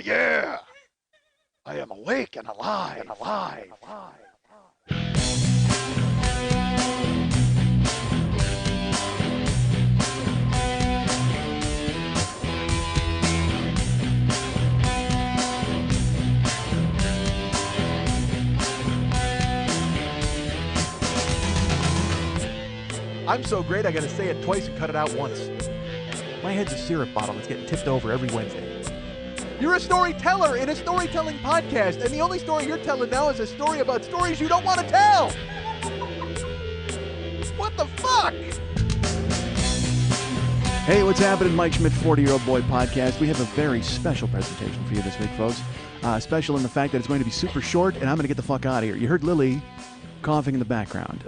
yeah! I am awake and alive and alive. I'm so great I gotta say it twice and cut it out once. My head's a syrup bottle that's getting tipped over every Wednesday. You're a storyteller in a storytelling podcast, and the only story you're telling now is a story about stories you don't want to tell! What the fuck? Hey, what's happening, Mike Schmidt, 40-Year-Old Boy Podcast. We have a very special presentation for you this week, folks. Special in the fact that it's going to be super short, and I'm going to get the fuck out of here. You heard Lily coughing in the background.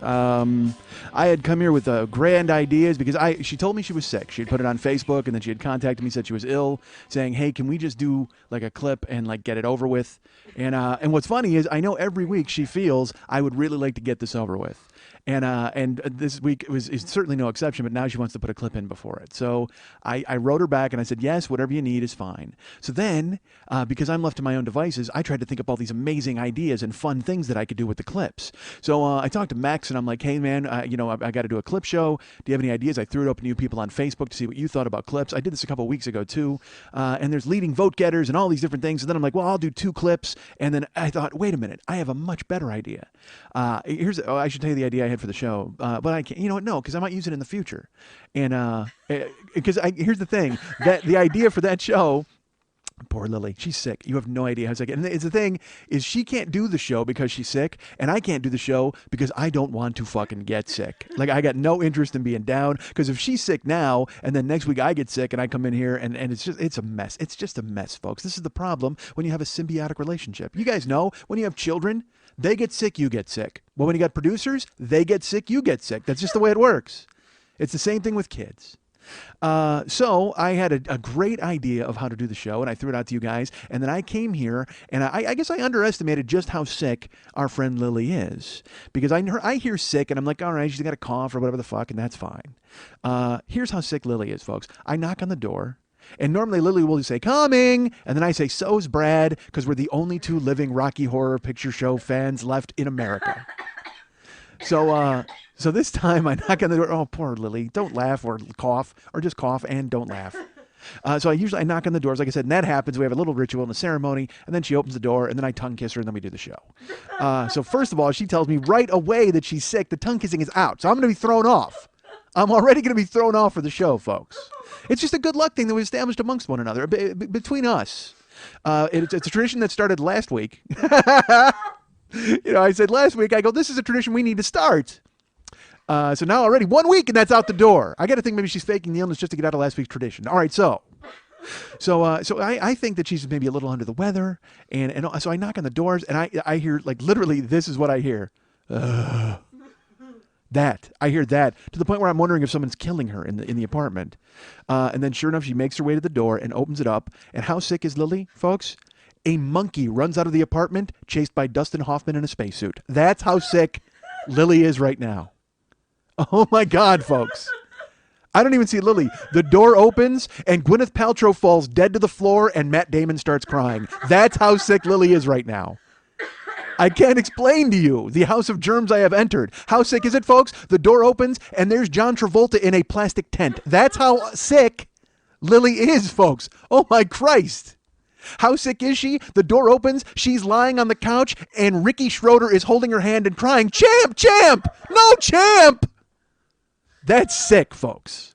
I had come here with grand ideas because she told me she was sick. She had put it on Facebook, and then she had contacted me, said she was ill, saying, hey, can we just do like a clip and like get it over with? And what's funny is I know every week she feels I would really like to get this over with. And this week is certainly no exception, but now she wants to put a clip in before it. So I wrote her back and I said, yes, whatever you need is fine. So then, because I'm left to my own devices, I tried to think up all these amazing ideas and fun things that I could do with the clips. So I talked to Max and I'm like, hey man, I got to do a clip show. Do you have any ideas? I threw it open to you people on Facebook to see what you thought about clips. I did this a couple of weeks ago too. And there's leading vote getters and all these different things. And then I'm like, well, I'll do 2 clips. And then I thought, wait a minute, I have a much better idea. I should tell you the idea I had for the show, but I can't. You know what? No, because I might use it in the future. And because here's the thing, that the idea for that show. Poor Lily, she's sick. You have no idea how sick. And it's the thing is, she can't do the show because she's sick, and I can't do the show because I don't want to fucking get sick. Like, I got no interest in being down, because if she's sick now, and then next week I get sick, and I come in here, and it's a mess. It's just a mess, folks. This is the problem when you have a symbiotic relationship. You guys know, when you have children, they get sick, you get sick. Well, when you got producers, they get sick, you get sick. That's just the way it works. It's the same thing with kids. So I had a great idea of how to do the show, and I threw it out to you guys, and then I came here, and I guess I underestimated just how sick our friend Lily is, because I hear sick, and I'm like, all right, she's got a cough or whatever the fuck, and that's fine. Here's how sick Lily is, folks. I knock on the door, and normally Lily will say, coming, and then I say, so's Brad, because we're the only 2 living Rocky Horror Picture Show fans left in America. So this time I knock on the door. Oh, poor Lily. Don't laugh or cough, or just cough and don't laugh. So I knock on the doors, like I said, and that happens. We have a little ritual and a ceremony, and then she opens the door, and then I tongue kiss her, and then we do the show. So first of all, she tells me right away that she's sick. The tongue kissing is out, so I'm going to be thrown off. I'm already going to be thrown off for the show, folks. It's just a good luck thing that we established amongst one another, between us. It's a tradition that started last week. I said last week, I go, this is a tradition we need to start. So now already 1 week, and that's out the door. I got to think maybe she's faking the illness just to get out of last week's tradition. All right, so I think that she's maybe a little under the weather, and so I knock on the doors, and I hear, like, literally, this is what I hear. I hear that, to the point where I'm wondering if someone's killing her in the apartment. And then sure enough, she makes her way to the door and opens it up. And how sick is Lily, folks? A monkey runs out of the apartment, chased by Dustin Hoffman in a spacesuit. That's how sick Lily is right now. Oh my God, folks. I don't even see Lily. The door opens, and Gwyneth Paltrow falls dead to the floor, and Matt Damon starts crying. That's how sick Lily is right now. I can't explain to you the house of germs I have entered. How sick is it, folks? The door opens, and there's John Travolta in a plastic tent. That's how sick Lily is, folks. Oh my Christ. How sick is she? The door opens, she's lying on the couch, and Ricky Schroeder is holding her hand and crying, Champ, Champ! No, Champ! That's sick, folks.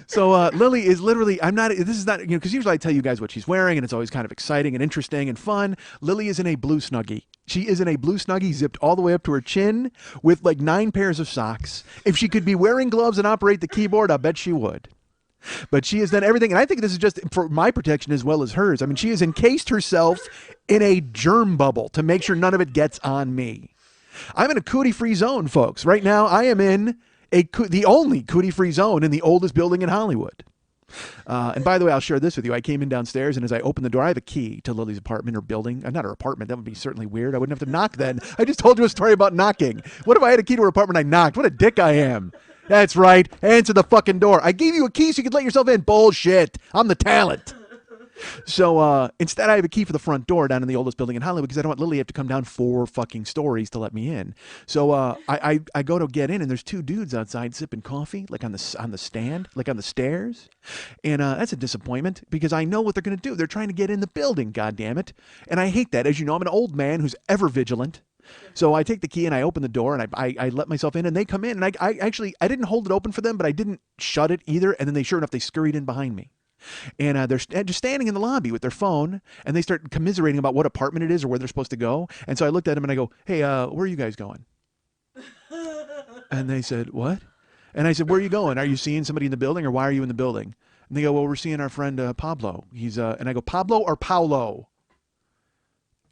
So Lily is literally, this is not, because usually I tell you guys what she's wearing, and it's always kind of exciting and interesting and fun. Lily is in a blue Snuggie. She is in a blue Snuggie zipped all the way up to her chin with like 9 pairs of socks. If she could be wearing gloves and operate the keyboard, I bet she would. But she has done everything, and I think this is just for my protection as well as hers. I mean, she has encased herself in a germ bubble to make sure none of it gets on me. I'm in a cootie-free zone, folks. Right now, I am in the only cootie-free zone in the oldest building in Hollywood. And by the way, I'll share this with you. I came in downstairs, and as I opened the door, I have a key to Lily's apartment or building. Not her apartment. That would be certainly weird. I wouldn't have to knock then. I just told you a story about knocking. What if I had a key to her apartment and I knocked? What a dick I am. That's right. Answer the fucking door. I gave you a key so you could let yourself in. Bullshit. I'm the talent. So instead, I have a key for the front door down in the oldest building in Hollywood because I don't want Lily to have to come down 4 fucking stories to let me in. So I go to get in, and there's 2 dudes outside sipping coffee, like on the stand, like on the stairs, and that's a disappointment because I know what they're gonna do. They're trying to get in the building. God damn it! And I hate that. As you know, I'm an old man who's ever vigilant. So I take the key and I open the door and I let myself in, and they come in, and I actually I didn't hold it open for them, but I didn't shut it either. And then they sure enough they scurried in behind me. And they're just standing in the lobby with their phone, and they start commiserating about what apartment it is or where they're supposed to go. And so I looked at them and I go, "Hey, where are you guys going?" And they said, "What?" And I said, "Where are you going? Are you seeing somebody in the building, or why are you in the building?" And they go, "Well, we're seeing our friend Pablo. He's and I go, "Pablo or Paulo?"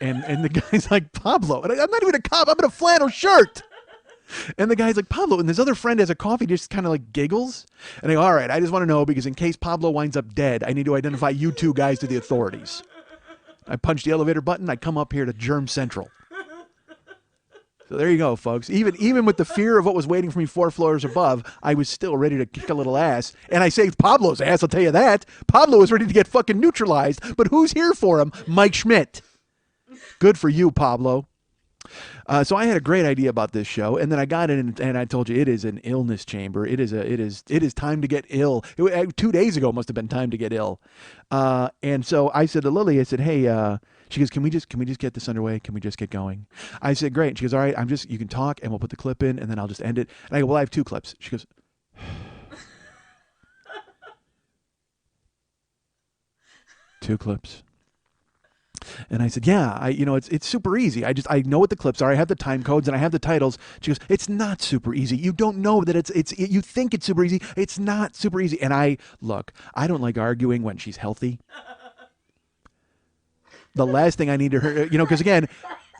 And the guy's like, "Pablo." And I'm not even a cop. I'm in a flannel shirt. And the guy's like, "Pablo," and his other friend has a coffee, just kind of like giggles. And I go, "All right, I just want to know because in case Pablo winds up dead, I need to identify you 2 guys to the authorities." I punch the elevator button. I come up here to Germ Central. So there you go, folks. Even with the fear of what was waiting for me 4 floors above, I was still ready to kick a little ass. And I saved Pablo's ass, I'll tell you that. Pablo was ready to get fucking neutralized. But who's here for him? Mike Schmidt. Good for you, Pablo. So I had a great idea about this show, and then I got in, and I told you it is an illness chamber. It is time to get ill. 2 days ago must have been time to get ill. And so I said to Lily, I said, "Hey," she goes, "Can we just get this underway? Can we just get going?" I said, "Great." She goes, "All right, you can talk, and we'll put the clip in, and then I'll just end it." And I go, "Well, I have 2 clips." She goes, "2 clips." And I said, "Yeah, it's super easy. I know what the clips are. I have the time codes and I have the titles." She goes, "It's not super easy. You don't know that you think it's super easy. It's not super easy." And I don't like arguing when she's healthy. The last thing I need to her, because again,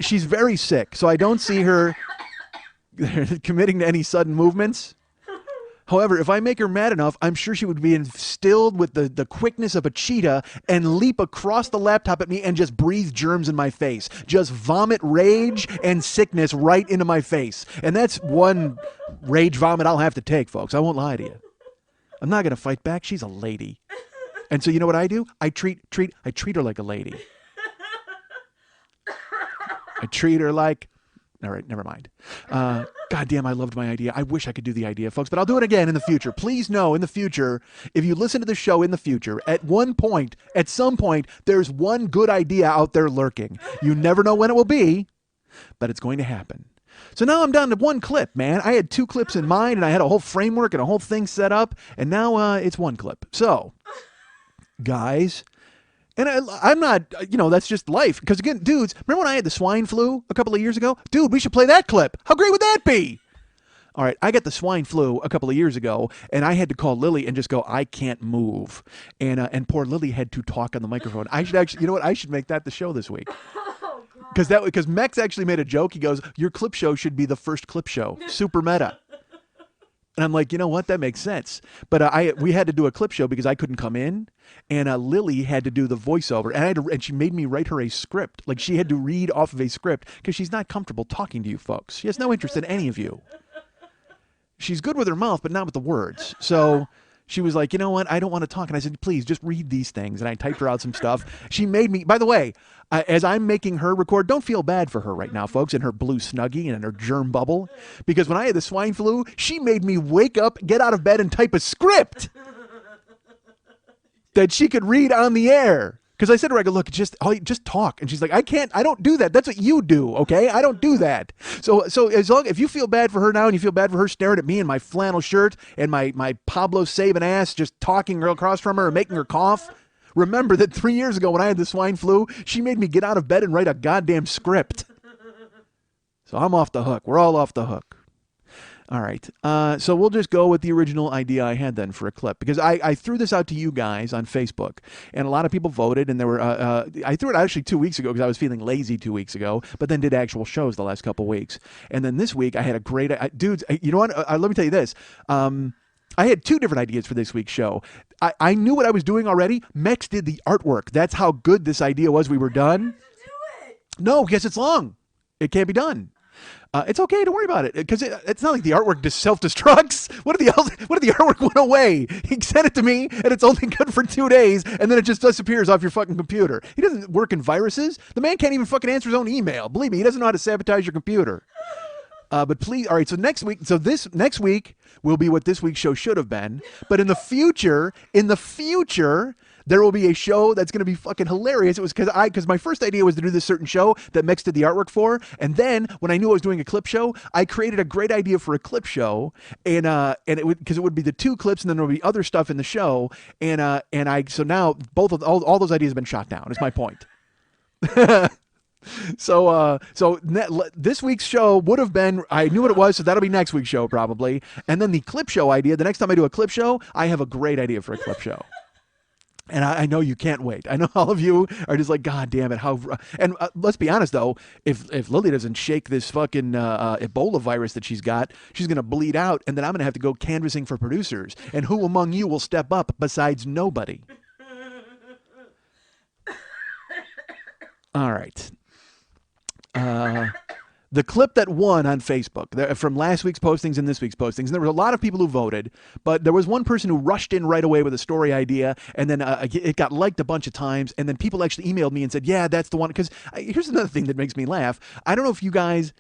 she's very sick, so I don't see her committing to any sudden movements. However, if I make her mad enough, I'm sure she would be instilled with the quickness of a cheetah and leap across the laptop at me and just breathe germs in my face. Just vomit rage and sickness right into my face. And that's one rage vomit I'll have to take, folks. I won't lie to you. I'm not going to fight back. She's a lady. And so you know what I do? I treat her like a lady. I treat her like... All right, never mind. God damn, I loved my idea. I wish I could do the idea, folks, but I'll do it again in the future. Please know, in the future, if you listen to the show in the future, at some point, there's one good idea out there lurking. You never know when it will be, but it's going to happen. So now I'm down to 1 clip, man. I had 2 clips in mind, and I had a whole framework and a whole thing set up, and now it's 1 clip. So, guys... And I'm not, that's just life. Because again, dudes, remember when I had the swine flu a couple of years ago? Dude, we should play that clip. How great would that be? All right, I got the swine flu a couple of years ago, and I had to call Lily and just go, "I can't move." And poor Lily had to talk on the microphone. I should actually, I should make that the show this week. Because Mex actually made a joke. He goes, "Your clip show should be the first clip show. Super meta." And I'm like, you know what? That makes sense. But we had to do a clip show because I couldn't come in, and Lily had to do the voiceover, and she made me write her a script. Like she had to read off of a script because she's not comfortable talking to you folks. She has no interest in any of you. She's good with her mouth, but not with the words. So she was like, "You know what? I don't want to talk." And I said, "Please, just read these things." And I typed her out some stuff. She made me, by the way, as I'm making her record, don't feel bad for her right now, folks, in her blue Snuggie and in her germ bubble. Because when I had the swine flu, she made me wake up, get out of bed, and type a script that she could read on the air. Because I said to her, I go, "Look, just talk." And she's like, I don't do that. That's what you do, okay? I don't do that. So if you feel bad for her now and you feel bad for her staring at me in my flannel shirt and my Pablo saving ass just talking across from her and making her cough, remember that 3 years ago when I had the swine flu, she made me get out of bed and write a goddamn script. So I'm off the hook. We're all off the hook. All right. So we'll just go with the original idea I had then for a clip, because I threw this out to you guys on Facebook, and a lot of people voted, and there were I threw it out actually 2 weeks ago because I was feeling lazy 2 weeks ago, but then did actual shows the last couple weeks. And then this week I had a great dudes. You know what? Let me tell you this. I had 2 different ideas for this week's show. I knew what I was doing already. Mex did the artwork. That's how good this idea was. We were done. Do it. No, because it's long. It can't be done. It's okay. Don't worry about it because it's not like the artwork just self-destructs. What if the artwork went away? He sent it to me and it's only good for 2 days and then it just disappears off your fucking computer. He doesn't work in viruses. The man can't even fucking answer his own email. Believe me, he doesn't know how to sabotage your computer. But please, all right. So this next week will be what this week's show should have been. But in the future, there will be a show that's going to be fucking hilarious. It was because my first idea was to do this certain show that Mex did the artwork for, and then when I knew I was doing a clip show, I created a great idea for a clip show, and it would be the two clips, and then there would be other stuff in the show, so now both of all those ideas have been shot down. Is my point. This week's show would have been, I knew what it was, so that'll be next week's show probably. And then the clip show idea, the next time I do a clip show, I have a great idea for a clip show. And I know you can't wait. I know all of you are just like, God damn it, how? And let's be honest though, if Lily doesn't shake this fucking Ebola virus that she's got, she's gonna bleed out, and then I'm gonna have to go canvassing for producers. And who among you will step up besides nobody? All right. The clip that won on Facebook from last week's postings and this week's postings, and there was a lot of people who voted, but there was one person who rushed in right away with a story idea, and then it got liked a bunch of times, and then people actually emailed me and said, yeah, that's the one. Because here's another thing that makes me laugh. I don't know if you guys...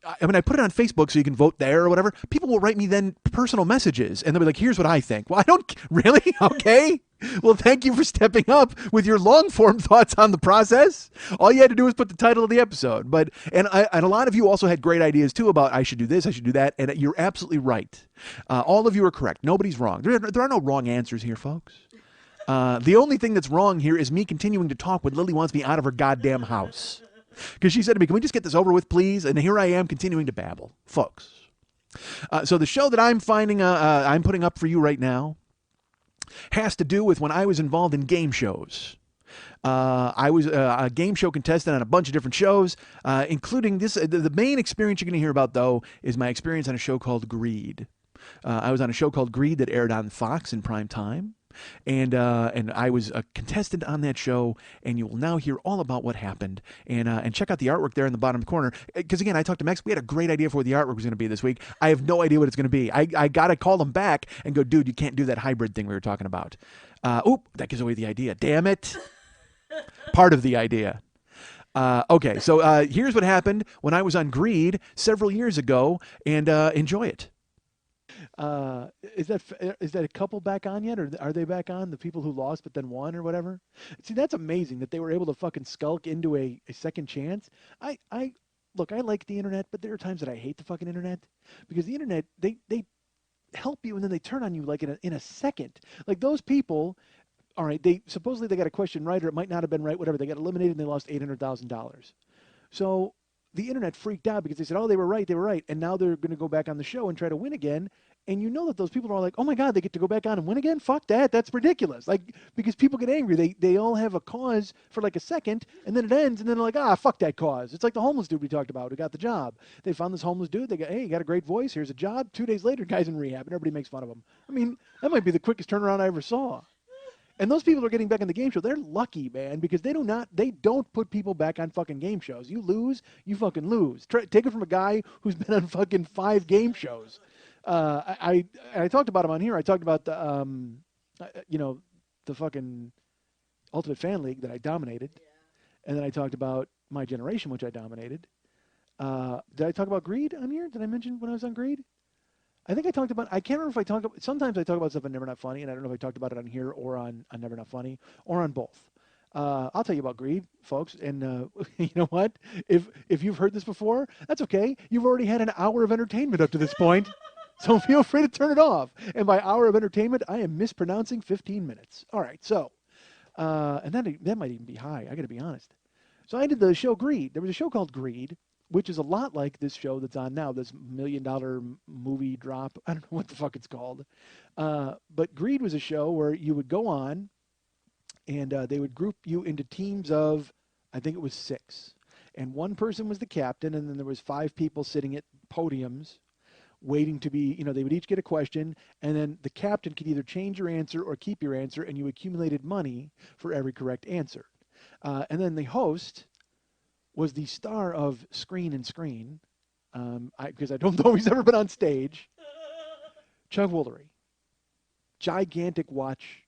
I mean, I put it on Facebook so you can vote there or whatever. People will write me then personal messages, and they'll be like, here's what I think. Well, I don't... Really? Okay. Well, thank you for stepping up with your long-form thoughts on the process. All you had to do was put the title of the episode. And a lot of you also had great ideas, too, about I should do this, I should do that, and you're absolutely right. All of you are correct. Nobody's wrong. There are no wrong answers here, folks. The only thing that's wrong here is me continuing to talk when Lily wants me out of her goddamn house. Because she said to me, can we just get this over with, please? And here I am continuing to babble. Folks. So the show that I'm putting up for you right now has to do with when I was involved in game shows. I was a game show contestant on a bunch of different shows, including this. The main experience you're going to hear about, though, is my experience on a show called Greed. I was on a show called Greed that aired on Fox in prime time. And I was a contestant on that show, and you will now hear all about what happened. And check out the artwork there in the bottom corner. Because again, I talked to Max. We had a great idea for what the artwork was going to be this week. I have no idea what it's going to be. I got to call them back and go, dude, you can't do that hybrid thing we were talking about. That gives away the idea. Damn it. Part of the idea. Okay, so here's what happened when I was on Greed several years ago, and enjoy it. Is that a couple back on yet, or are they back on? The people who lost but then won or whatever. See, that's amazing that they were able to fucking skulk into a second chance. Look, I like the internet, but there are times that I hate the fucking internet because the internet they help you and then they turn on you like in a second. Like those people, all right, they supposedly they got a question right or it might not have been right, whatever. They got eliminated and they lost $800,000. So the internet freaked out because they said, oh, they were right, and now they're going to go back on the show and try to win again. And you know that those people are like, oh my God, they get to go back on and win again? Fuck that. That's ridiculous. Like, because people get angry. They all have a cause for like a second, and then it ends, and then they're like, fuck that cause. It's like the homeless dude we talked about who got the job. They found this homeless dude. They go, hey, you got a great voice. Here's a job. 2 days later, guy's in rehab, and everybody makes fun of him. I mean, that might be the quickest turnaround I ever saw. And those people are getting back in the game show. They're lucky, man, because they don't put people back on fucking game shows. You lose, you fucking lose. Take it from a guy who's been on fucking 5 game shows. I talked about him on here. I talked about the fucking Ultimate Fan League that I dominated, and then I talked about My Generation, which I dominated. Did I talk about Greed on here? Did I mention when I was on Greed? I think I talked about. I can't remember if I talked about. Sometimes I talk about stuff on Never Not Funny, and I don't know if I talked about it on here or on Never Not Funny or on both. I'll tell you about Greed, folks. And you know what? If you've heard this before, that's okay. You've already had an hour of entertainment up to this point. So feel free to turn it off. And by hour of entertainment, I am mispronouncing 15 minutes. All right, so, and that might even be high. I got to be honest. So I did the show Greed. There was a show called Greed, which is a lot like this show that's on now, this $1 million movie drop. I don't know what the fuck it's called. But Greed was a show where you would go on, and they would group you into teams of, I think it was 6. And one person was the captain, and then there was 5 people sitting at podiums waiting to be, they would each get a question, and then the captain could either change your answer or keep your answer, and you accumulated money for every correct answer. And then the host was the star of Screen and Screen, because I don't know if he's ever been on stage. Chuck Woolery, gigantic watch,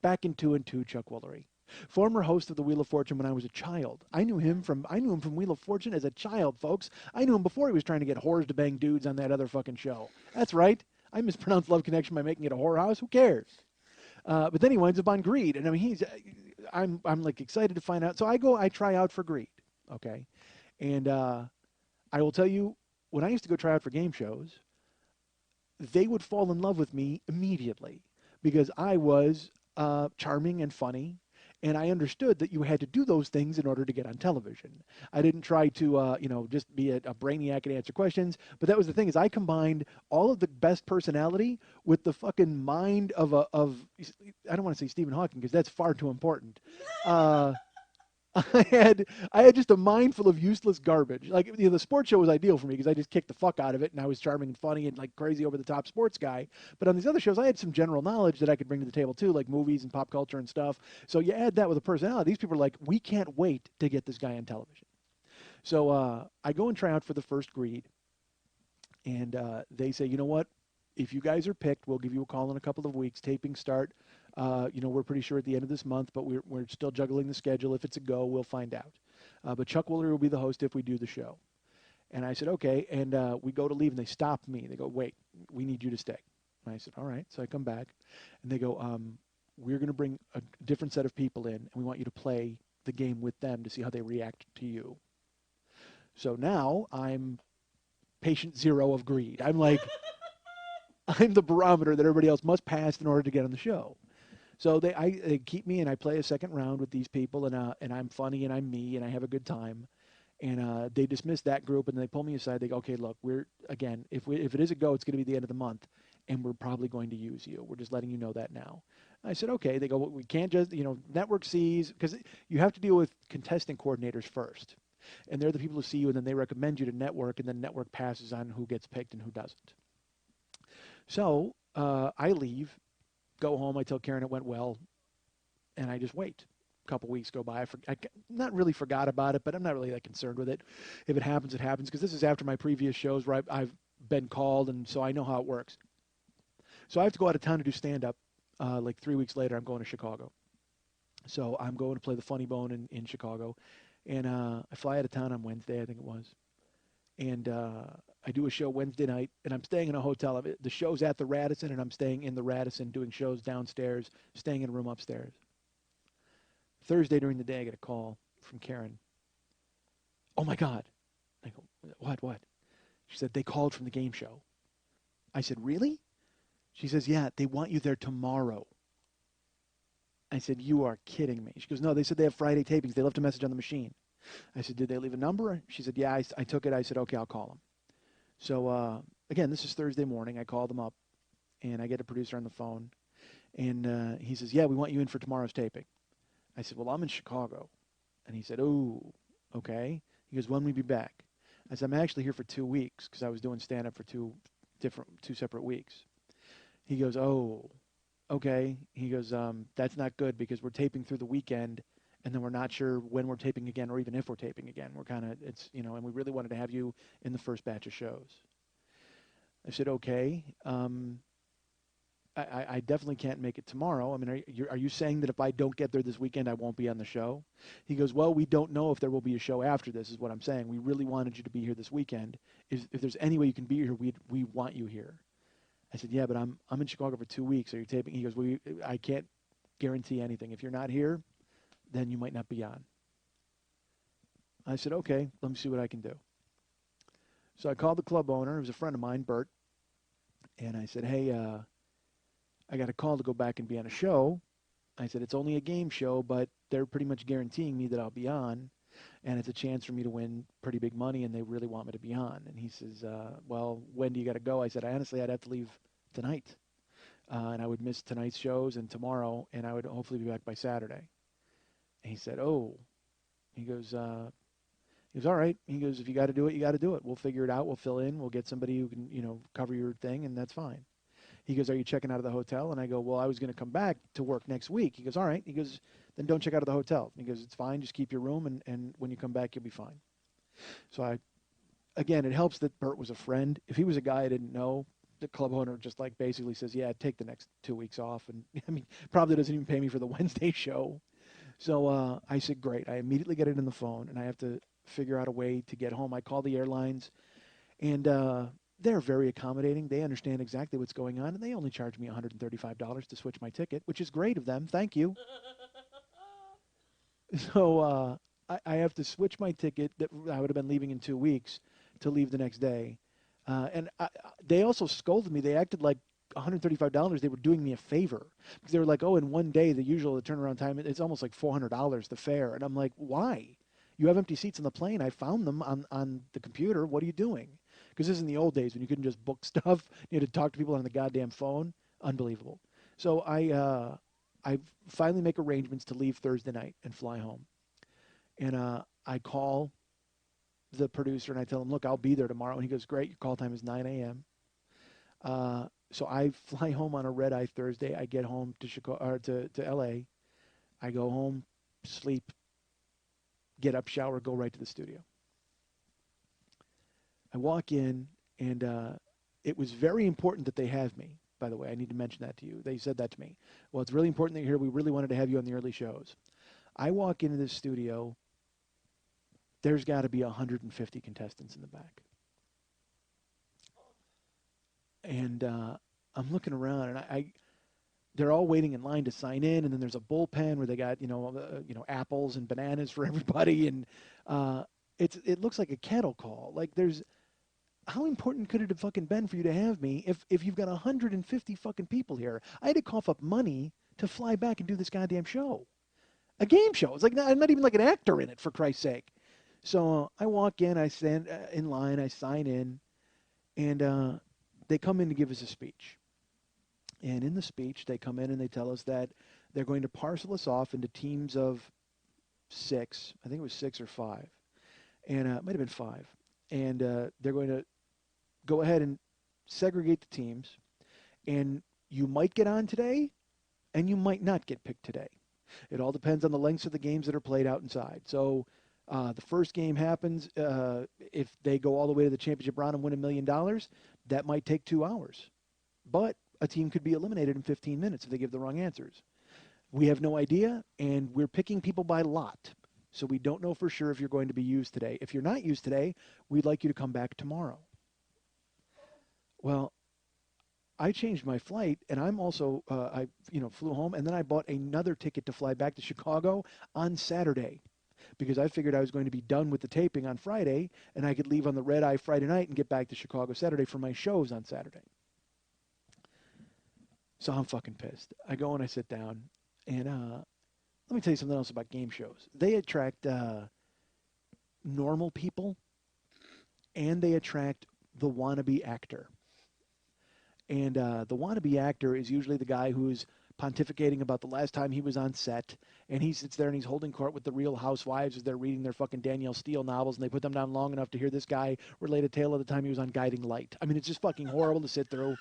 back in 2 and 2. Chuck Woolery, former host of the Wheel of Fortune when I was a child. I knew him from Wheel of Fortune as a child, folks. I knew him before he was trying to get whores to bang dudes on that other fucking show. That's right. I mispronounced Love Connection by making it a whorehouse. Who cares? But then he winds up on Greed, and I mean, I'm like excited to find out. So I try out for Greed, okay, and I will tell you, when I used to go try out for game shows, they would fall in love with me immediately because I was charming and funny. And I understood that you had to do those things in order to get on television. I didn't try to, just be a brainiac and answer questions. But that was the thing, is I combined all of the best personality with the fucking mind I don't want to say Stephen Hawking because that's far too important. Uh, I had just a mind full of useless garbage. Like, the sports show was ideal for me because I just kicked the fuck out of it, and I was charming and funny and like crazy over the top sports guy. But on these other shows, I had some general knowledge that I could bring to the table too, like movies and pop culture and stuff. So you add that with a personality. These people are like, we can't wait to get this guy on television. So I go and try out for the first Greed, and they say, you know what? If you guys are picked, we'll give you a call in a couple of weeks. Taping start. We're pretty sure at the end of this month, but we're still juggling the schedule. If it's a go, we'll find out. But Chuck Woolery will be the host if we do the show. And I said, okay. And we go to leave, and they stop me. They go, wait, we need you to stay. And I said, all right. So I come back, and they go, we're going to bring a different set of people in, and we want you to play the game with them to see how they react to you. So now I'm patient zero of Greed. I'm like, I'm the barometer that everybody else must pass in order to get on the show. So they keep me, and I play a second round with these people, and I'm funny, and I'm me, and I have a good time. And they dismiss that group, and they pull me aside. They go, okay, look, if it is a go, it's going to be the end of the month, and we're probably going to use you. We're just letting you know that now. I said, okay. They go, well, we can't just, network sees, because you have to deal with contestant coordinators first. And they're the people who see you, and then they recommend you to network, and then network passes on who gets picked and who doesn't. So I leave, go home. I tell Karen it went well, and I just wait. A couple weeks go by. I not really forgot about it, but I'm not really that concerned with it. If it happens, it happens, because this is after my previous shows where I've been called, and so I know how it works. So I have to go out of town to do stand-up. Like 3 weeks later, I'm going to Chicago. So I'm going to play the Funny Bone in Chicago. And I fly out of town on Wednesday, I think it was. And I do a show Wednesday night, and I'm staying in a hotel. The show's at the Radisson, and I'm staying in the Radisson doing shows downstairs, staying in a room upstairs. Thursday during the day, I get a call from Karen. Oh, my God. I go, what? She said, they called from the game show. I said, really? She says, yeah, they want you there tomorrow. I said, you are kidding me. She goes, no, they said they have Friday tapings. They left a message on the machine. I said, did they leave a number? She said, yeah, I took it. I said, okay, I'll call them. So, again, this is Thursday morning. I call them up, and I get a producer on the phone. And he says, yeah, we want you in for tomorrow's taping. I said, well, I'm in Chicago. And he said, oh, okay. He goes, when will we be back? I said, I'm actually here for 2 weeks because I was doing stand-up for two separate weeks. He goes, oh, okay. He goes, that's not good because we're taping through the weekend, and then we're not sure when we're taping again or even if we're taping again. We're kind of, and we really wanted to have you in the first batch of shows. I said, okay. I definitely can't make it tomorrow. I mean, are you saying that if I don't get there this weekend, I won't be on the show? He goes, well, we don't know if there will be a show after this is what I'm saying. We really wanted you to be here this weekend. If there's any way you can be here, we want you here. I said, yeah, but I'm in Chicago for 2 weeks. Are you taping? He goes, well, I can't guarantee anything. If you're not here, then you might not be on. I said, okay, let me see what I can do. So I called the club owner. It was a friend of mine, Bert. And I said, hey, I got a call to go back and be on a show. I said, it's only a game show, but they're pretty much guaranteeing me that I'll be on. And it's a chance for me to win pretty big money, and they really want me to be on. And he says, well, when do you got to go? I said, honestly, I'd have to leave tonight. And I would miss tonight's shows and tomorrow, and I would hopefully be back by Saturday. And he said, oh. He goes, all right. He goes, if you got to do it, you got to do it. We'll figure it out. We'll fill in. We'll get somebody who can, cover your thing, and that's fine. He goes, are you checking out of the hotel? And I go, well, I was going to come back to work next week. He goes, all right. He goes, then don't check out of the hotel. He goes, it's fine. Just keep your room, and when you come back, you'll be fine. So again, it helps that Bert was a friend. If he was a guy I didn't know, the club owner just like basically says, yeah, take the next 2 weeks off. And I mean, probably doesn't even pay me for the Wednesday show. So I said, great. I immediately get it in the phone, and I have to figure out a way to get home. I call the airlines, and they're very accommodating. They understand exactly what's going on, and they only charge me $135 to switch my ticket, which is great of them. Thank you. So I have to switch my ticket that I would have been leaving in 2 weeks to leave the next day. They also scolded me. They acted like $135, they were doing me a favor because they were like, oh, in one day, the turnaround time, it's almost like $400, the fare. And I'm like, why? You have empty seats on the plane. I found them on the computer. What are you doing? Because this is in the old days when you couldn't just book stuff. You had to talk to people on the goddamn phone. Unbelievable. So I finally make arrangements to leave Thursday night and fly home. And I call the producer and I tell him, look, I'll be there tomorrow. And he goes, great. Your call time is 9 a.m. So I fly home on a red eye Thursday. I get home to Chicago or to LA. I go home, sleep, get up, shower, go right to the studio. I walk in, and it was very important that they have me. By the way, I need to mention that to you. They said that to me. Well, it's really important that you're here. We really wanted to have you on the early shows. I walk into this studio. There's got to be 150 contestants in the back. And I'm looking around, and they're all waiting in line to sign in, and then there's a bullpen where they got apples and bananas for everybody, and it looks like a cattle call. Like how important could it have fucking been for you to have me if you've got 150 fucking people here? I had to cough up money to fly back and do this goddamn show, a game show. It's like I'm not even like an actor in it, for Christ's sake. So I walk in, I stand in line, I sign in, and they come in to give us a speech. And in the speech, they come in and they tell us that they're going to parcel us off into teams of 6. I think it was 6 or 5. And it might have been 5. And they're going to go ahead and segregate the teams. And you might get on today, and you might not get picked today. It all depends on the lengths of the games that are played out inside. So the first game happens. If they go all the way to the championship round and win $1 million, that might take 2 hours. But a team could be eliminated in 15 minutes if they give the wrong answers. We have no idea, and we're picking people by lot. So we don't know for sure if you're going to be used today. If you're not used today, we'd like you to come back tomorrow. Well, I changed my flight, and I'm also, I flew home, and then I bought another ticket to fly back to Chicago on Saturday because I figured I was going to be done with the taping on Friday, and I could leave on the red eye Friday night and get back to Chicago Saturday for my shows on Saturday. So I'm fucking pissed. I go and I sit down, and let me tell you something else about game shows. They attract normal people, and they attract the wannabe actor. And the wannabe actor is usually the guy who's pontificating about the last time he was on set, and he sits there and he's holding court with the Real Housewives as they're reading their fucking Danielle Steele novels, and they put them down long enough to hear this guy relate a tale of the time he was on Guiding Light. I mean, it's just fucking horrible to sit through.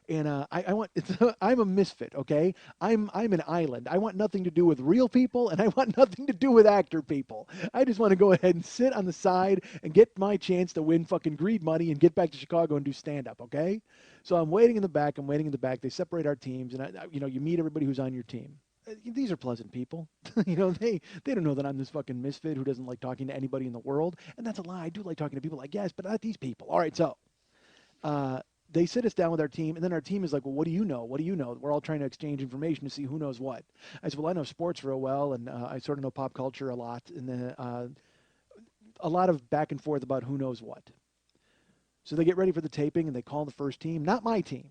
And I'm a misfit, okay? I'm an island. I want nothing to do with real people, and I want nothing to do with actor people. I just want to go ahead and sit on the side and get my chance to win fucking greed money and get back to Chicago and do stand-up, okay? So I'm waiting in the back. They separate our teams, and you meet everybody who's on your team. These are pleasant people. They don't know that I'm this fucking misfit who doesn't like talking to anybody in the world, and that's a lie. I do like talking to people, I guess, but not these people. All right, so they sit us down with our team, and then our team is like, well, what do you know? What do you know? We're all trying to exchange information to see who knows what. I said, well, I know sports real well, and I sort of know pop culture a lot, and then a lot of back and forth about who knows what. So they get ready for the taping, and they call the first team. Not my team.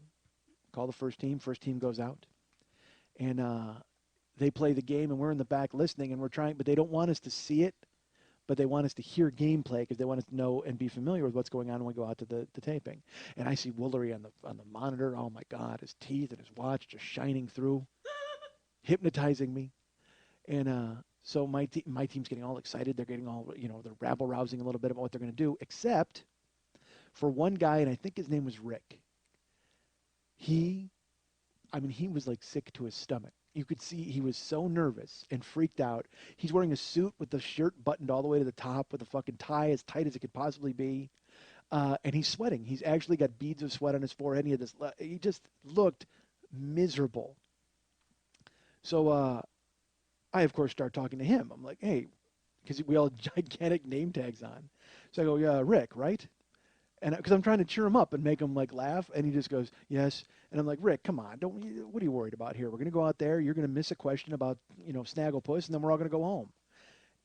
Call the first team. First team goes out. And they play the game, and we're in the back listening, and we're trying, but they don't want us to see it, but they want us to hear gameplay because they want us to know and be familiar with what's going on when we go out to the taping. And I see Woolery on the monitor. Oh, my God, his teeth and his watch just shining through, hypnotizing me. And so my team's getting all excited. They're getting all, they're rabble-rousing a little bit about what they're going to do, except for one guy, and I think his name was Rick. He was like sick to his stomach. You could see he was so nervous and freaked out. He's wearing a suit with the shirt buttoned all the way to the top with a fucking tie as tight as it could possibly be. and he's sweating. He's actually got beads of sweat on his forehead. He just looked miserable. So I, of course, start talking to him. I'm like, hey, because we all had gigantic name tags on. So I go, yeah, Rick, right? And because I'm trying to cheer him up and make him like laugh, and he just goes, yes. And I'm like, Rick, come on, don't. What are you worried about here? We're gonna go out there. You're gonna miss a question about Snagglepuss, and then we're all gonna go home.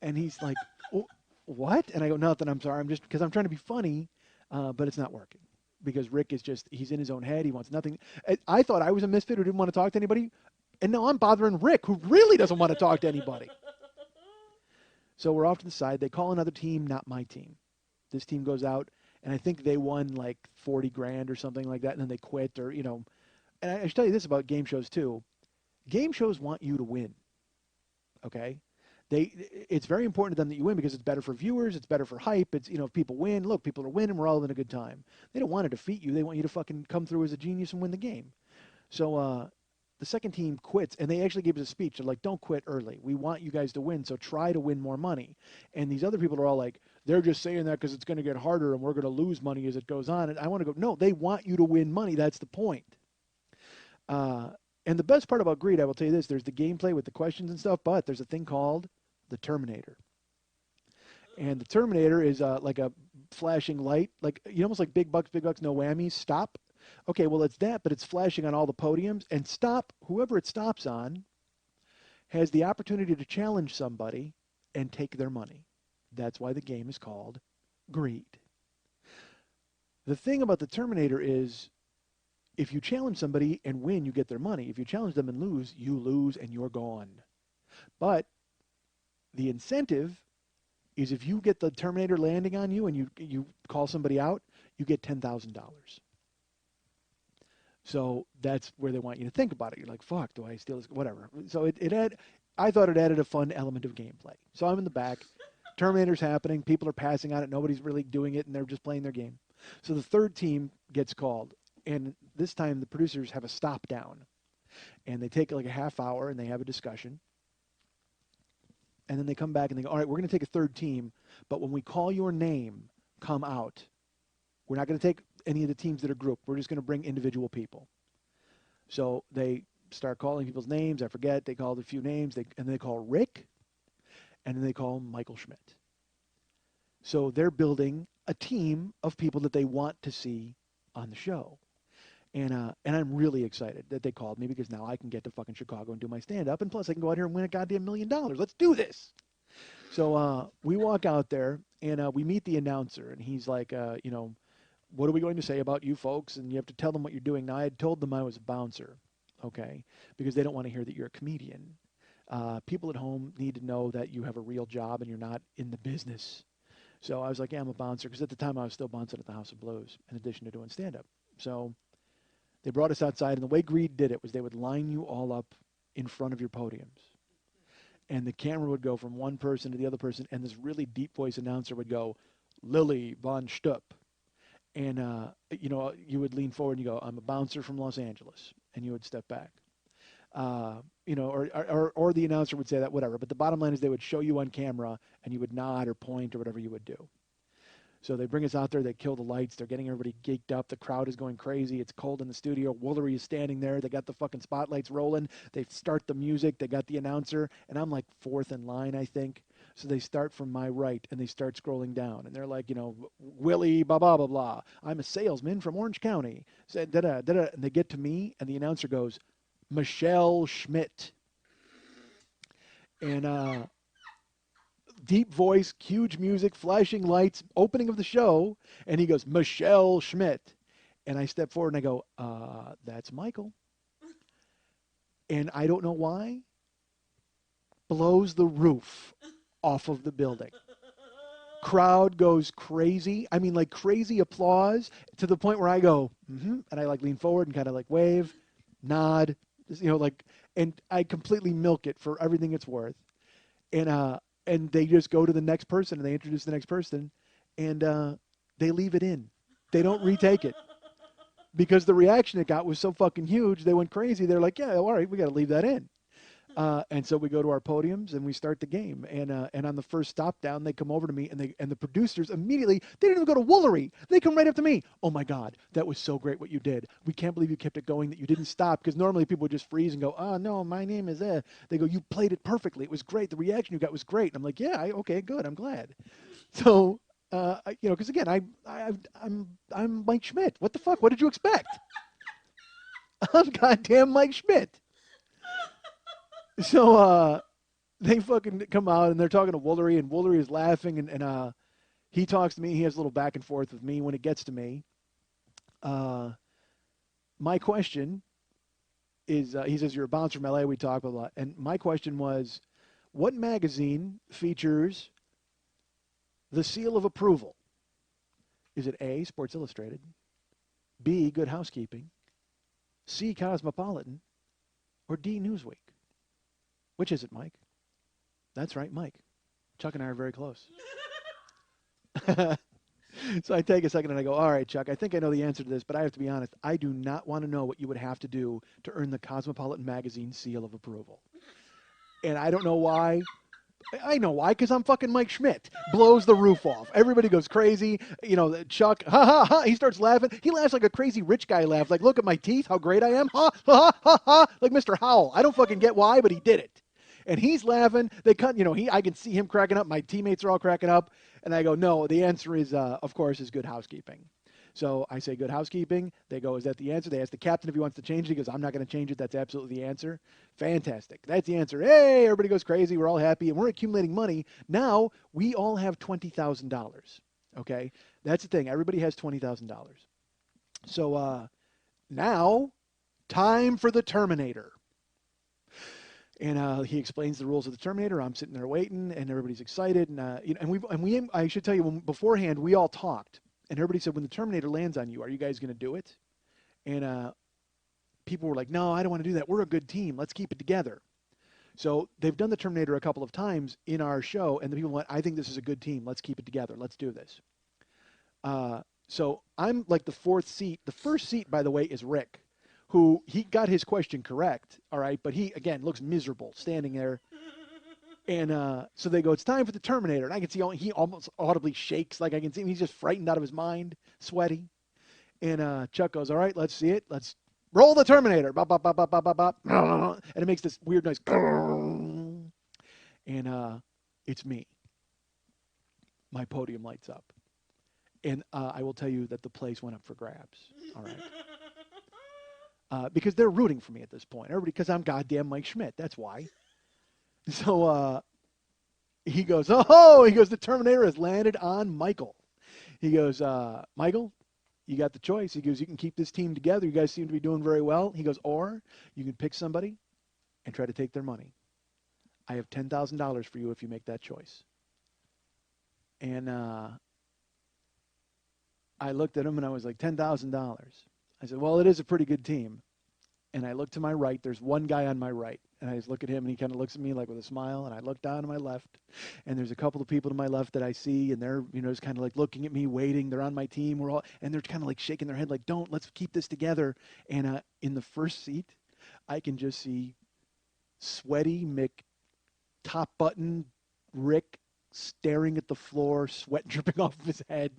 And he's like, oh, what? And I go, nothing. I'm sorry. I'm just because I'm trying to be funny, but it's not working because Rick is he's in his own head. He wants nothing. I thought I was a misfit who didn't want to talk to anybody, and now I'm bothering Rick, who really doesn't want to talk to anybody. So we're off to the side. They call another team, not my team. This team goes out, and I think they won like 40 grand or something like that, and then they quit or. And I should tell you this about game shows too. Game shows want you to win. Okay, it's very important to them that you win because it's better for viewers, it's better for hype. It's if people win, look, people are winning, we're all having a good time. They don't want to defeat you. They want you to fucking come through as a genius and win the game. So the second team quits, and they actually gave us a speech. They're like, don't quit early. We want you guys to win, so try to win more money. And these other people are all like, they're just saying that because it's going to get harder and we're going to lose money as it goes on. And I want to go, no, they want you to win money. That's the point. And the best part about Greed, I will tell you this, there's the gameplay with the questions and stuff, but there's a thing called the Terminator. And the Terminator is like a flashing light, like almost like big bucks, no whammies, stop. Okay, well, it's that, but it's flashing on all the podiums. And stop, whoever it stops on has the opportunity to challenge somebody and take their money. That's why the game is called Greed. The thing about the Terminator is if you challenge somebody and win, you get their money. If you challenge them and lose, you lose and you're gone. But the incentive is if you get the Terminator landing on you and you call somebody out, you get $10,000. So that's where they want you to think about it. You're like, fuck, do I steal this? Whatever. So I thought it added a fun element of gameplay. So I'm in the back. Terminator's happening. People are passing on it. Nobody's really doing it, and they're just playing their game. So the third team gets called. And this time the producers have a stop down. And they take like a half hour, and they have a discussion. And then they come back, and they go, all right, we're going to take a third team. But when we call your name, come out. We're not going to take any of the teams that are grouped. We're just going to bring individual people. So they start calling people's names. I forget. They called a few names. And they call Rick, and then they call Michael Schmidt. So they're building a team of people that they want to see on the show. And I'm really excited that they called me because now I can get to fucking Chicago and do my stand-up. And plus I can go out here and win a goddamn $1 million. Let's do this. So we walk out there, and we meet the announcer. And he's like, what are we going to say about you folks? And you have to tell them what you're doing. Now, I had told them I was a bouncer, okay, because they don't want to hear that you're a comedian. People at home need to know that you have a real job and you're not in the business. So I was like, yeah, I'm a bouncer, because at the time I was still bouncing at the House of Blues in addition to doing stand-up. So they brought us outside, and the way Greed did it was they would line you all up in front of your podiums. And the camera would go from one person to the other person, and this really deep voice announcer would go, Lily Von Stupp. And, you would lean forward and you go, I'm a bouncer from Los Angeles. And you would step back. Or the announcer would say that, whatever. But the bottom line is they would show you on camera and you would nod or point or whatever you would do. So they bring us out there. They kill the lights. They're getting everybody geeked up. The crowd is going crazy. It's cold in the studio. Woolery is standing there. They got the fucking spotlights rolling. They start the music. They got the announcer. And I'm like fourth in line, I think. So they start from my right, and they start scrolling down. And they're like, Willie, blah, blah, blah, blah. I'm a salesman from Orange County. So, da-da, da-da. And they get to me, and the announcer goes, Michelle Schmidt. And deep voice, huge music, flashing lights, opening of the show. And he goes, Michelle Schmidt. And I step forward, and I go, that's Michael. And I don't know why, blows the roof off of the building. Crowd goes crazy. I mean, like crazy applause to the point where I go, and I like lean forward and kind of like wave, nod, and I completely milk it for everything it's worth. And they just go to the next person and they introduce the next person, and they leave it in. They don't retake it because the reaction it got was so fucking huge. They went crazy. They're like, yeah, all right, we got to leave that in. And so we go to our podiums and we start the game. And on the first stop down, they come over to me and the producers immediately, they didn't even go to Woolery. They come right up to me. Oh my God, that was so great what you did. We can't believe you kept it going, that you didn't stop. Because normally people would just freeze and go, oh no, my name is Ed. They go, you played it perfectly. It was great. The reaction you got was great. And I'm like, yeah, okay, good. I'm glad. So, because again, I'm Mike Schmidt. What the fuck? What did you expect? I'm goddamn Mike Schmidt. So, they fucking come out and they're talking to Woolery, and Woolery is laughing, and he talks to me. He has a little back and forth with me when it gets to me. My question is, he says, you're a bouncer from LA, we talk, blah, blah. And my question was, what magazine features the seal of approval? Is it A, Sports Illustrated, B, Good Housekeeping, C, Cosmopolitan, or D, Newsweek? Which is it, Mike? That's right, Mike. Chuck and I are very close. So I take a second and I go, all right, Chuck, I think I know the answer to this, but I have to be honest. I do not want to know what you would have to do to earn the Cosmopolitan magazine seal of approval. And I don't know why. I know why, because I'm fucking Mike Schmidt. Blows the roof off. Everybody goes crazy. Chuck, ha, ha, ha. He starts laughing. He laughs like a crazy rich guy laughs. Like, look at my teeth, how great I am. Ha, ha, ha, ha. Like Mr. Howell. I don't fucking get why, but he did it. And he's laughing. They cut, I can see him cracking up. My teammates are all cracking up. And I go, no, the answer is, of course, is Good Housekeeping. So I say Good Housekeeping. They go, is that the answer? They ask the captain if he wants to change it. He goes, I'm not going to change it. That's absolutely the answer. Fantastic. That's the answer. Hey, everybody goes crazy. We're all happy. And we're accumulating money. Now we all have $20,000. Okay? That's the thing. Everybody has $20,000. So now, time for the Terminator. And he explains the rules of the Terminator. I'm sitting there waiting, and everybody's excited. And I should tell you, beforehand, we all talked. And everybody said, when the Terminator lands on you, are you guys going to do it? And people were like, no, I don't want to do that. We're a good team. Let's keep it together. So they've done the Terminator a couple of times in our show, and the people went, I think this is a good team. Let's keep it together. Let's do this. So I'm like the fourth seat. The first seat, by the way, is Rick, who he got his question correct, all right? But he, again, looks miserable standing there. And so they go, it's time for the Terminator. And I can see he almost audibly shakes. Like I can see him. He's just frightened out of his mind, sweaty. And Chuck goes, all right, let's see it. Let's roll the Terminator. Bop, bop, bop, bop, bop, bop, bop. And it makes this weird noise. And it's me. My podium lights up. And I will tell you that the place went up for grabs. All right. Because they're rooting for me at this point. Everybody, because I'm goddamn Mike Schmidt. That's why. So he goes, oh, he goes, the Terminator has landed on Michael. He goes, Michael, you got the choice. He goes, you can keep this team together. You guys seem to be doing very well. He goes, or you can pick somebody and try to take their money. I have $10,000 for you if you make that choice. And I looked at him and I was like, $10,000. I said, well, it is a pretty good team. And I look to my right. There's one guy on my right. And I just look at him, and he kind of looks at me like with a smile. And I look down to my left, and there's a couple of people to my left that I see, and they're, just kind of like looking at me, waiting. They're on my team. And they're kind of like shaking their head like, let's keep this together. And in the first seat, I can just see sweaty Mick, top button Rick staring at the floor, sweat dripping off of his head.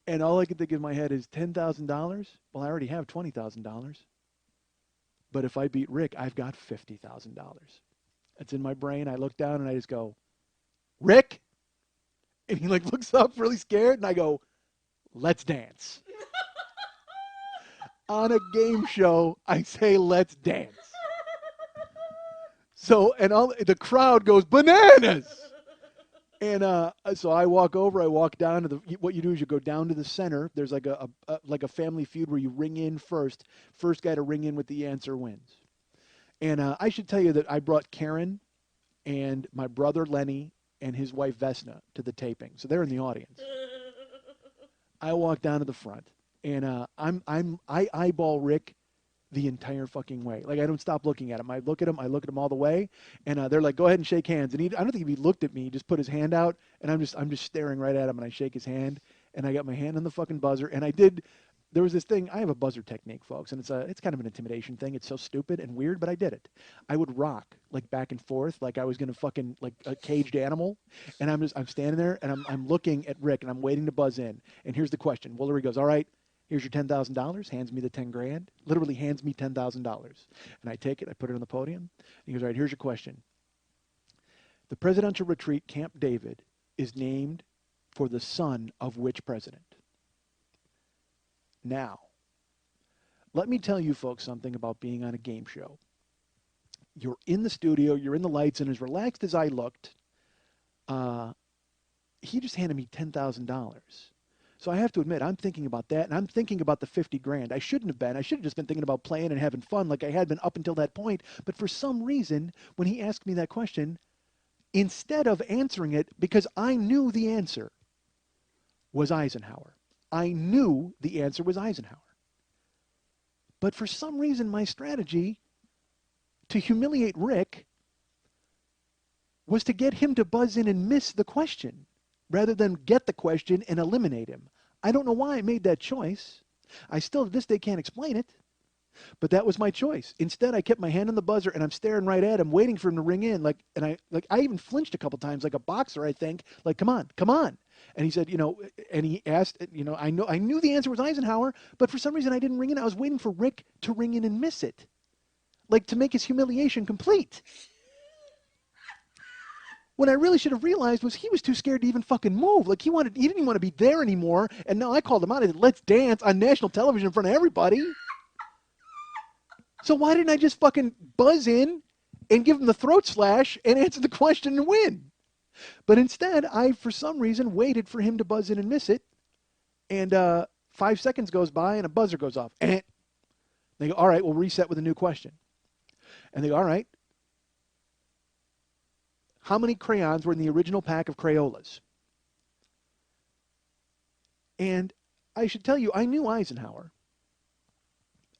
And all I can think in my head is $10,000? Well, I already have $20,000. But if I beat Rick, I've got $50,000. It's in my brain. I look down and I just go, Rick? And he like looks up really scared, and I go, let's dance. On a game show, I say, let's dance. So, and the crowd goes bananas. And so I walk over. I walk down to what you do is you go down to the center. There's like a Family Feud where you ring in first. First guy to ring in with the answer wins. And I should tell you that I brought Karen and my brother Lenny and his wife Vesna to the taping, so they're in the audience. I walk down to the front, and I eyeball Rick the entire fucking way. Like, I don't stop looking at him. I look at him all the way, and they're like, go ahead and shake hands. And I don't think if he looked at me, he just put his hand out, and I'm just staring right at him, and I shake his hand, and I got my hand on the fucking buzzer, and I did there was this thing. I have a buzzer technique, folks, and it's kind of an intimidation thing. It's so stupid and weird, but I did it. I would rock like back and forth, like I was gonna fucking like a caged animal, and I'm standing there and I'm looking at Rick and I'm waiting to buzz in. And here's the question. Woolery goes, all right, here's your $10,000. Hands me the 10 grand. Literally hands me $10,000, and I take it. I put it on the podium. And he goes, all right, here's your question. The presidential retreat Camp David is named for the son of which president? Now, let me tell you folks something about being on a game show. You're in the studio, you're in the lights, and as relaxed as I looked, he just handed me $10,000. So I have to admit, I'm thinking about that, and I'm thinking about the 50 grand. I shouldn't have been. I should have just been thinking about playing and having fun like I had been up until that point. But for some reason, when he asked me that question, instead of answering it, because I knew the answer was Eisenhower. I knew the answer was Eisenhower. But for some reason, my strategy to humiliate Rick was to get him to buzz in and miss the question rather than get the question and eliminate him. I don't know why I made that choice. I still to this day can't explain it, but that was my choice. Instead, I kept my hand on the buzzer and I'm staring right at him, waiting for him to ring in. I even flinched a couple times like a boxer, I think. Like, come on, come on. And he said, and he asked, I knew the answer was Eisenhower, but for some reason I didn't ring in. I was waiting for Rick to ring in and miss it, like to make his humiliation complete. What I really should have realized was he was too scared to even fucking move. Like he didn't even want to be there anymore. And now I called him out. I said, let's dance on national television in front of everybody. So why didn't I just fucking buzz in and give him the throat slash and answer the question and win? But instead, I, for some reason, waited for him to buzz in and miss it. And 5 seconds goes by and a buzzer goes off. They go, all right, we'll reset with a new question. And they go, all right, how many crayons were in the original pack of Crayolas? And I should tell you, I knew Eisenhower.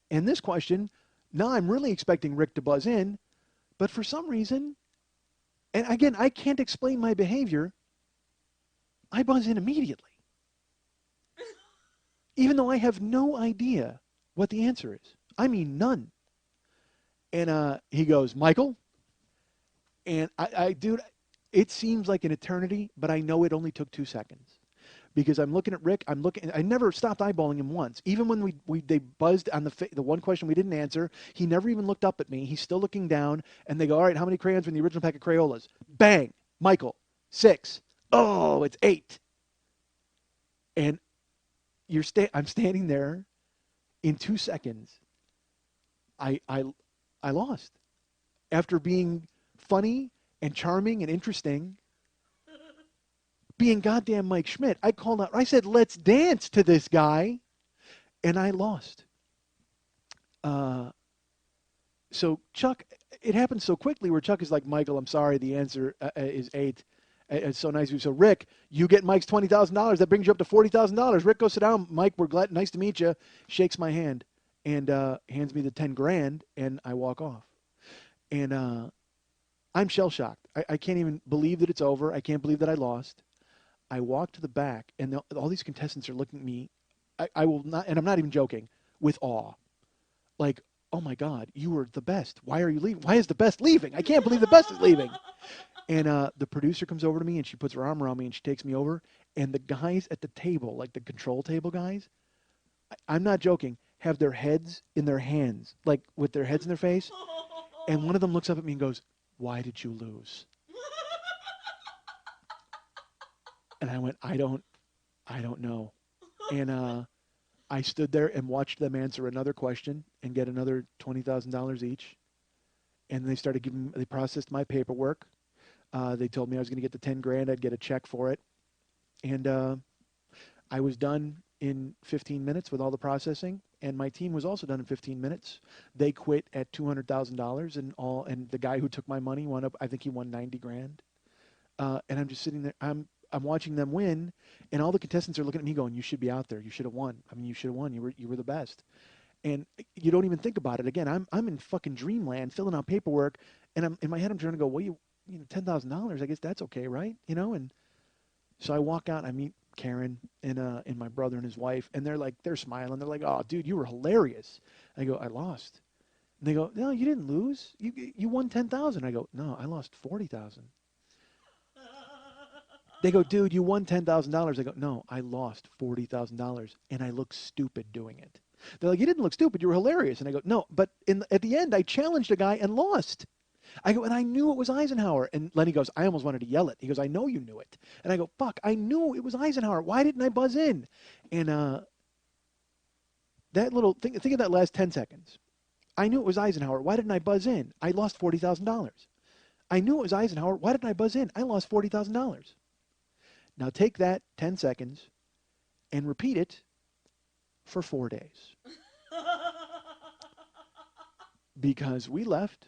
And this question, now I'm really expecting Rick to buzz in, but for some reason, and again, I can't explain my behavior, I buzz in immediately. Even though I have no idea what the answer is. I mean, none. And he goes, Michael? And dude, it seems like an eternity, but I know it only took 2 seconds. Because I'm looking at Rick, I never stopped eyeballing him once. Even when they buzzed on the one question we didn't answer, he never even looked up at me. He's still looking down, and they go, all right, how many crayons were in the original pack of Crayolas? Bang! Michael, 6. Oh, it's 8. And I'm standing there. In 2 seconds, I lost. After being funny and charming and interesting, being goddamn Mike Schmidt, I called out, I said, let's dance to this guy, and I lost. So Chuck, it happened so quickly where Chuck is like, Michael, I'm sorry, the answer is 8. It's so nice of you. So Rick, you get Mike's $20,000. That brings you up to $40,000. Rick, go sit down. Mike, we're glad. Nice to meet you. Shakes my hand and hands me the 10 grand, and I walk off. And I'm shell shocked. I can't even believe that it's over. I can't believe that I lost. I walk to the back, and all these contestants are looking at me. I will not, and I'm not even joking, with awe. Like, oh my God, you were the best. Why are you leaving? Why is the best leaving? I can't believe the best is leaving. And the producer comes over to me, and she puts her arm around me, and she takes me over. And the guys at the table, like the control table guys, I'm not joking, have their heads in their hands, like with their heads in their face. And one of them looks up at me and goes, why did you lose? And I went, I don't know. And I stood there and watched them answer another question and get another $20,000 each. And they processed my paperwork. They told me I was going to get the 10 grand. I'd get a check for it. And I was done in 15 minutes with all the processing. And my team was also done in 15 minutes. They quit at $200,000 and the guy who took my money won up, I think he won 90 grand. And I'm just sitting there. I'm watching them win, and all the contestants are looking at me going, you should be out there. You should have won. I mean, you should have won. You were the best. And you don't even think about it. Again, I'm in fucking dreamland filling out paperwork, and in my head I'm trying to go, well, $10,000, I guess that's okay, right? And so I walk out, I meet Karen and my brother and his wife, and they're smiling. They're like, "Oh, dude, you were hilarious." I go, "I lost." And they go, "No, you didn't lose. You won 10,000." I go, "No, I lost 40,000." They go, "Dude, you won $10,000." I go, "No, I lost $40,000, and I look stupid doing it." They're like, "You didn't look stupid. You were hilarious." And I go, "No, but at the end, I challenged a guy and lost." I go, "And I knew it was Eisenhower." And Lenny goes, "I almost wanted to yell it." He goes, "I know you knew it." And I go, "Fuck, I knew it was Eisenhower. Why didn't I buzz in?" And that little think of that last 10 seconds. I knew it was Eisenhower. Why didn't I buzz in? I lost $40,000. I knew it was Eisenhower. Why didn't I buzz in? I lost $40,000. Now take that 10 seconds and repeat it for 4 days. Because we left,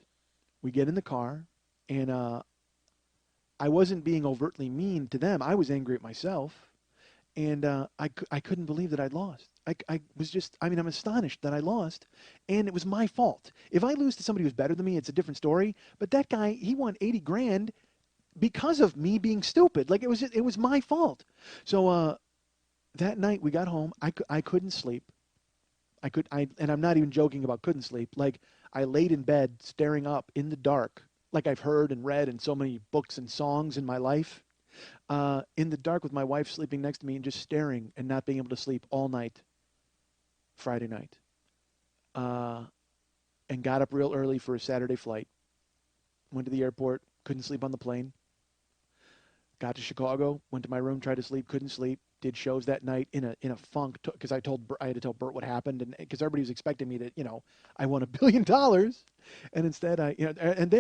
we get in the car, and I wasn't being overtly mean to them. I was angry at myself, and I couldn't believe that I'd lost. I was just, I mean, I'm astonished that I lost, and it was my fault. If I lose to somebody who's better than me, it's a different story. But that guy, he won 80 grand because of me being stupid. Like, it was my fault. So that night we got home. I couldn't sleep. And I'm not even joking about couldn't sleep. Like, I laid in bed staring up in the dark, like I've heard and read in so many books and songs in my life, in the dark with my wife sleeping next to me and just staring and not being able to sleep all night, Friday night. And got up real early for a Saturday flight. Went to the airport, couldn't sleep on the plane. Got to Chicago, went to my room, tried to sleep, couldn't sleep. Did shows that night in a funk because I had to tell Bert what happened, and because everybody was expecting me to, I won $1 billion, and instead and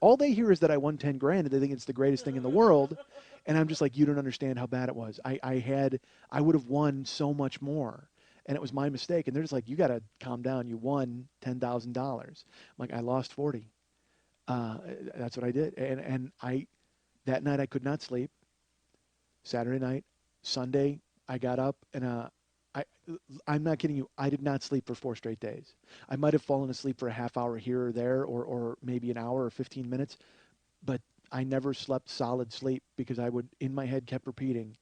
all they hear is that I won 10 grand, and they think it's the greatest thing in the world, and I'm just like, you don't understand how bad it was. I would have won so much more, and it was my mistake, and they're just like, you got to calm down. You won $10,000. I'm like, I lost 40. That's what I did, and that night I could not sleep. Saturday night, Sunday, I got up and I, I'm not kidding you. I did not sleep for 4 straight days. I might have fallen asleep for a half hour here or there, or maybe an hour or 15 minutes, but I never slept solid sleep because I would, in my head, kept repeating,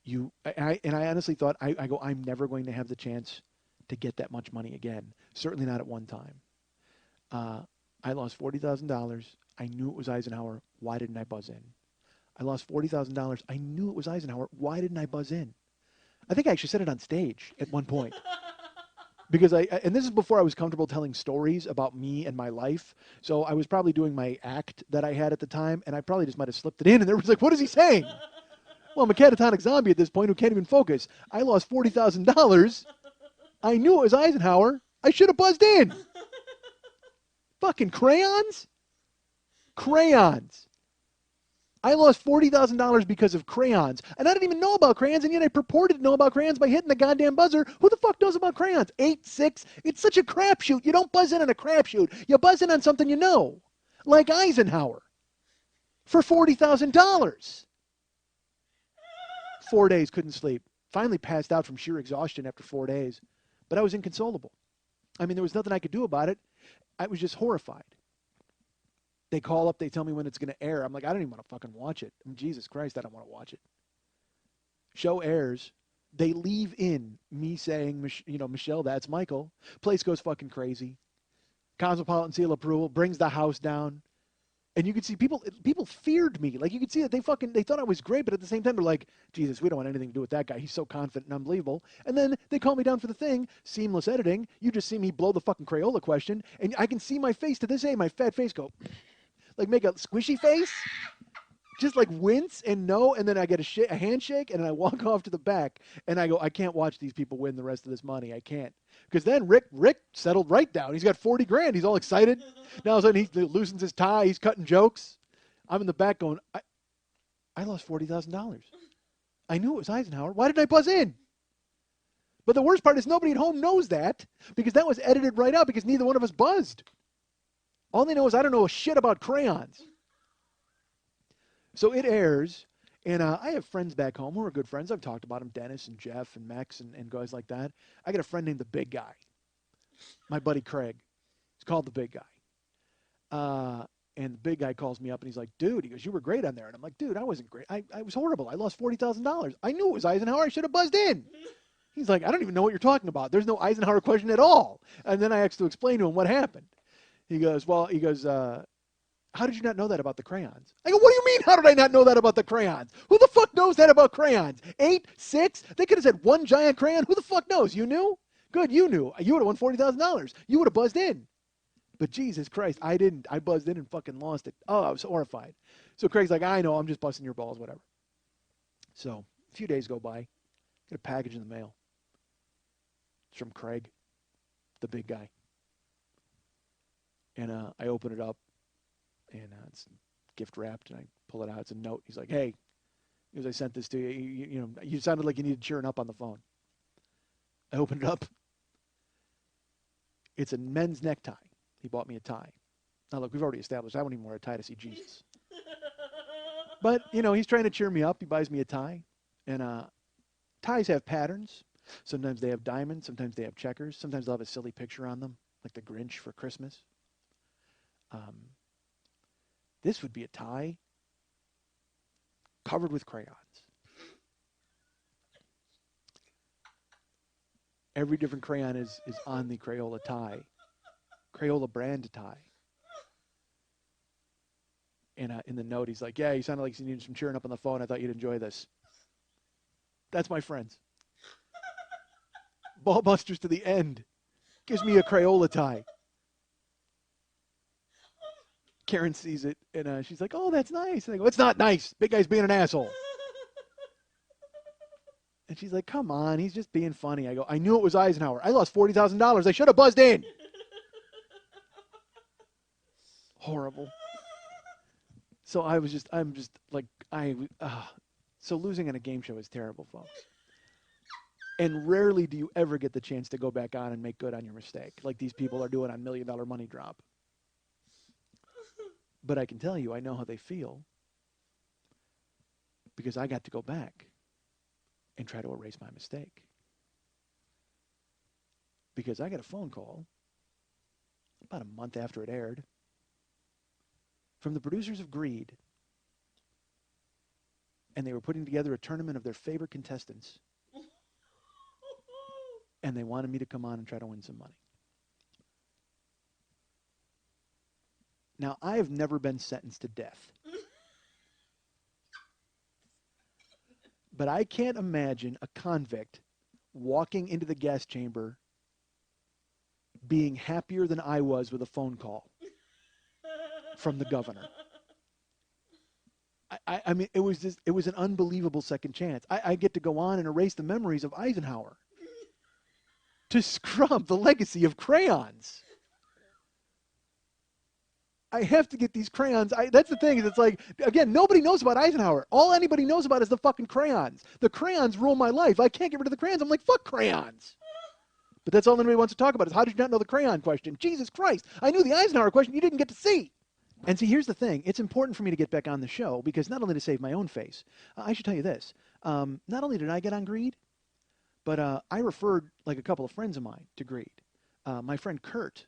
and I honestly thought, I'm never going to have the chance to get that much money again. Certainly not at one time. I lost $40,000. I knew it was Eisenhower. Why didn't I buzz in? I lost $40,000. I knew it was Eisenhower. Why didn't I buzz in? I think I actually said it on stage at one point. Because and this is before I was comfortable telling stories about me and my life. So I was probably doing my act that I had at the time, and I probably just might have slipped it in, and everyone's like, what is he saying? Well, I'm a catatonic zombie at this point who can't even focus. I lost $40,000. I knew it was Eisenhower. I should have buzzed in. Fucking crayons? Crayons. I lost $40,000 because of crayons. And I didn't even know about crayons, and yet I purported to know about crayons by hitting the goddamn buzzer. Who the fuck knows about crayons? 8-6. It's such a crapshoot. You don't buzz in on a crapshoot. You buzz in on something you know. Like Eisenhower. For $40,000. 4 days, couldn't sleep. Finally passed out from sheer exhaustion after 4 days. But I was inconsolable. I mean, there was nothing I could do about it. I was just horrified. They call up, they tell me when it's going to air. I'm like, I don't even want to fucking watch it. I mean, Jesus Christ, I don't want to watch it. Show airs. They leave in me saying, Michelle, that's Michael. Place goes fucking crazy. Cosmopolitan seal approval, brings the house down. And you could see people feared me. Like, you could see that they thought I was great, but at the same time, they're like, Jesus, we don't want anything to do with that guy. He's so confident and unbelievable. And then they call me down for the thing, seamless editing. You just see me blow the fucking Crayola question, and I can see my face to this day, my fat face go, like, make a squishy face, just like wince and no, and then I get a handshake, and then I walk off to the back, and I go, I can't watch these people win the rest of this money. I can't. Because then Rick settled right down. He's got 40 grand. He's all excited. Now all of a sudden he loosens his tie. He's cutting jokes. I'm in the back going, I lost $40,000. I knew it was Eisenhower. Why didn't I buzz in? But the worst part is nobody at home knows that because that was edited right out because neither one of us buzzed. All they know is I don't know a shit about crayons. So it airs, and I have friends back home who are good friends. I've talked about them, Dennis and Jeff and Max and guys like that. I got a friend named the Big Guy, my buddy Craig. He's called the Big Guy. And the big guy calls me up and he's like, dude, he goes, you were great on there. And I'm like, dude, I wasn't great. I was horrible. I lost $40,000. I knew it was Eisenhower. I should have buzzed in. He's like, I don't even know what you're talking about. There's no Eisenhower question at all. And then I asked to explain to him what happened. He goes, how did you not know that about the crayons? I go, what do you mean, how did I not know that about the crayons? Who the fuck knows that about crayons? 8, 6? They could have said one giant crayon. Who the fuck knows? You knew? Good, you knew. You would have won $40,000. You would have buzzed in. But Jesus Christ, I didn't. I buzzed in and fucking lost it. Oh, I was horrified. So Craig's like, I know, I'm just busting your balls, whatever. So a few days go by. Get a package in the mail. It's from Craig, the big guy. And I open it up, and it's gift wrapped, and I pull it out. It's a note. He's like, hey, because I sent this to you. You know, you sounded like you needed cheering up on the phone. I opened it up. It's a men's necktie. He bought me a tie. Now, look, we've already established I won't even wear a tie to see Jesus. But, you know, he's trying to cheer me up. He buys me a tie. And ties have patterns. Sometimes they have diamonds. Sometimes they have checkers. Sometimes they'll have a silly picture on them, like the Grinch for Christmas. This would be a tie covered with crayons. Every different crayon is on the Crayola tie. Crayola brand tie. And in the note, he's like, yeah, you sounded like you needed some cheering up on the phone. I thought you'd enjoy this. That's my friends. Ballbusters to the end. Gives me a Crayola tie. Karen sees it, and she's like, oh, that's nice. And I go, it's not nice. Big guy's being an asshole. And she's like, come on, he's just being funny. I go, I knew it was Eisenhower. I lost $40,000. I should have buzzed in. Horrible. So so losing on a game show is terrible, folks. And rarely do you ever get the chance to go back on and make good on your mistake, like these people are doing on $1 Million Money Drop. But I can tell you, I know how they feel because I got to go back and try to erase my mistake. Because I got a phone call about a month after it aired from the producers of Greed, and they were putting together a tournament of their favorite contestants, and they wanted me to come on and try to win some money. Now, I have never been sentenced to death. But I can't imagine a convict walking into the gas chamber being happier than I was with a phone call from the governor. I mean, it was an unbelievable second chance. I get to go on and erase the memories of Eisenhower to scrub the legacy of crayons. I have to get these crayons. That's the thing. It's like, again, nobody knows about Eisenhower. All anybody knows about is the fucking crayons. The crayons rule my life. I can't get rid of the crayons. I'm like, fuck crayons. But that's all anybody wants to talk about is how did you not know the crayon question? Jesus Christ. I knew the Eisenhower question you didn't get to see. And see, here's the thing. It's important for me to get back on the show because not only to save my own face, I should tell you this. Not only did I get on Greed, but I referred like a couple of friends of mine to Greed. My friend Kurt,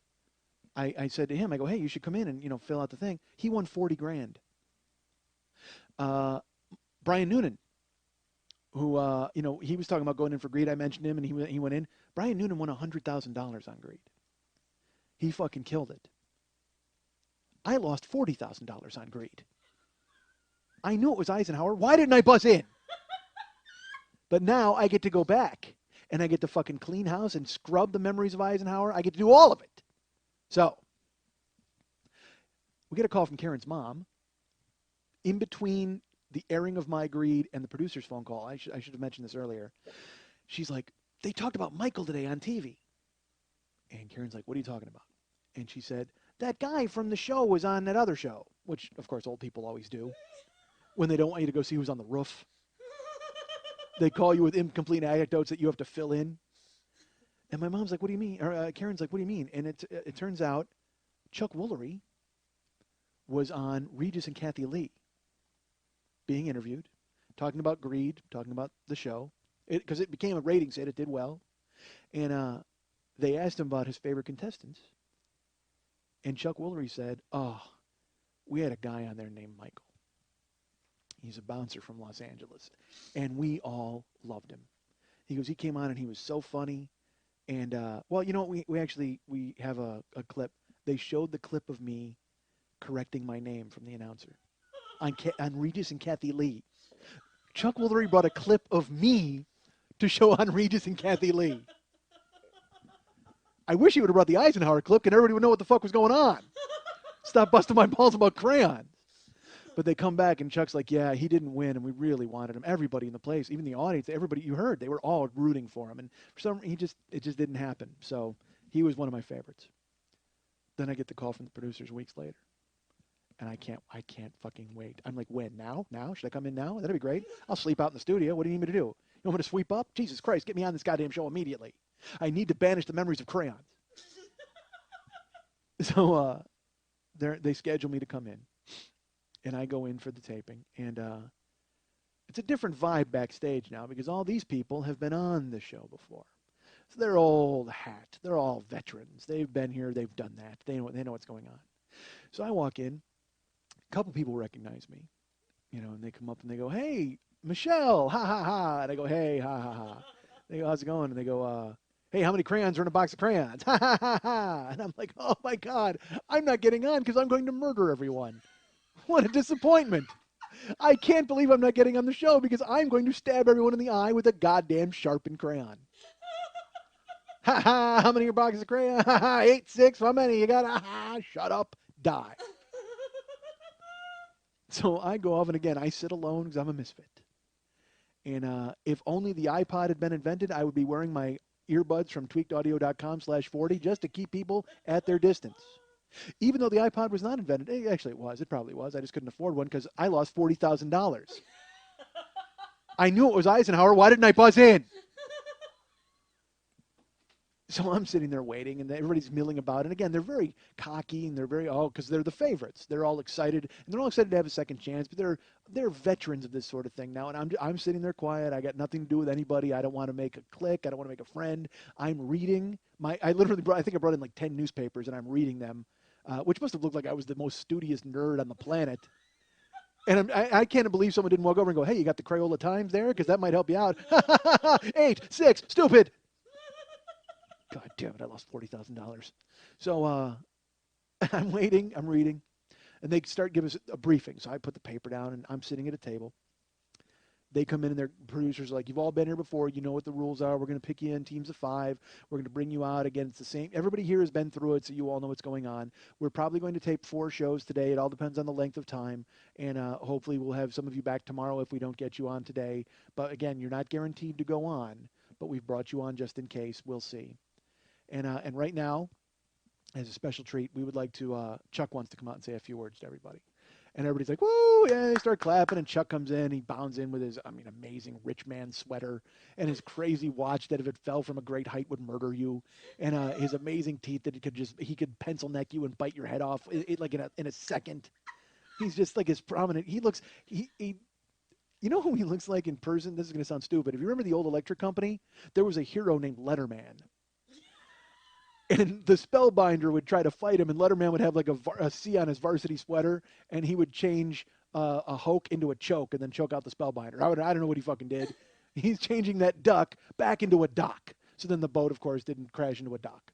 I said to him, I go, hey, you should come in and, fill out the thing. He won $40,000. Brian Noonan, who, he was talking about going in for Greed. I mentioned him, and he went in. Brian Noonan won $100,000 on Greed. He fucking killed it. I lost $40,000 on Greed. I knew it was Eisenhower. Why didn't I buzz in? But now I get to go back, and I get to fucking clean house and scrub the memories of Eisenhower. I get to do all of it. So, we get a call from Karen's mom in between the airing of my Greed and the producer's phone call. I should have mentioned this earlier. She's like, they talked about Michael today on TV. And Karen's like, what are you talking about? And she said, that guy from the show was on that other show, which, of course, old people always do. When they don't want you to go see who's on the roof. They call you with incomplete anecdotes that you have to fill in. And my mom's like, what do you mean? Or Karen's like, what do you mean? And it turns out Chuck Woolery was on Regis and Kathy Lee being interviewed, talking about Greed, talking about the show. Because it became a ratings hit. It did well. And they asked him about his favorite contestants. And Chuck Woolery said, we had a guy on there named Michael. He's a bouncer from Los Angeles, and we all loved him. He goes, he came on and he was so funny. And well, you know, we have a clip. They showed the clip of me correcting my name from the announcer on Regis and Kathy Lee. Chuck Woolery brought a clip of me to show on Regis and Kathy Lee. I wish he would have brought the Eisenhower clip, and everybody would know what the fuck was going on. Stop busting my balls about crayons. But they come back, and Chuck's like, yeah, he didn't win, and we really wanted him. Everybody in the place, even the audience, everybody you heard, they were all rooting for him. And for some reason, it just didn't happen. So he was one of my favorites. Then I get the call from the producers weeks later. And I can't fucking wait. I'm like, when? Now? Should I come in now? That'd be great. I'll sleep out in the studio. What do you need me to do? You want me to sweep up? Jesus Christ, get me on this goddamn show immediately. I need to banish the memories of crayons. So they schedule me to come in. And I go in for the taping. And it's a different vibe backstage now because all these people have been on the show before. So they're old hat. They're all veterans. They've been here. They've done that. They know what's going on. So I walk in. A couple people recognize me, and they come up and they go, hey, Michelle, ha, ha, ha. And I go, hey, ha, ha, ha. They go, how's it going? And they go, hey, how many crayons are in a box of crayons? Ha, ha, ha, ha. And I'm like, oh, my God, I'm not getting on because I'm going to murder everyone. What a disappointment. I can't believe I'm not getting on the show because I'm going to stab everyone in the eye with a goddamn sharpened crayon. Ha, ha, how many are boxes of crayons? Ha, ha, 8, 6, how many? You got? Ha, shut up, die. So I go off, and again, I sit alone because I'm a misfit. And if only the iPod had been invented, I would be wearing my earbuds from tweakedaudio.com/40 just to keep people at their distance. Even though the iPod was not invented. Actually, it was. It probably was. I just couldn't afford one because I lost $40,000. I knew it was Eisenhower. Why didn't I buzz in? So I'm sitting there waiting, and everybody's milling about. And again, they're very cocky, and they're very, because they're the favorites. They're all excited, and they're all excited to have a second chance. But they're veterans of this sort of thing now. And I'm sitting there quiet. I got nothing to do with anybody. I don't want to make a clique. I don't want to make a friend. I'm reading I think I brought in like 10 newspapers, and I'm reading them, which must have looked like I was the most studious nerd on the planet. And I can't believe someone didn't walk over and go, hey, you got the Crayola Times there? Because that might help you out. 8, 6, stupid. God damn it, I lost $40,000. So I'm waiting, I'm reading, and they start giving us a briefing. So I put the paper down, and I'm sitting at a table. They come in, and their producers are like, you've all been here before. You know what the rules are. We're going to pick you in teams of 5. We're going to bring you out. Again, it's the same. Everybody here has been through it, so you all know what's going on. We're probably going to tape 4 shows today. It all depends on the length of time, and hopefully we'll have some of you back tomorrow if we don't get you on today. But, again, you're not guaranteed to go on, but we've brought you on just in case. We'll see. And right now, as a special treat, we would like to, Chuck wants to come out and say a few words to everybody. And everybody's like, woo, yeah, they start clapping, and Chuck comes in, he bounds in with his, amazing rich man sweater, and his crazy watch that if it fell from a great height would murder you, and his amazing teeth that he could pencil neck you and bite your head off like in a second. He's just like as prominent. He you know who he looks like in person? This is going to sound stupid. If you remember the old electric company, there was a hero named Letterman. And the spellbinder would try to fight him, and Letterman would have like a C on his varsity sweater, and he would change a hoke into a choke and then choke out the spellbinder. I don't know what he fucking did. He's changing that duck back into a dock. So then the boat, of course, didn't crash into a dock.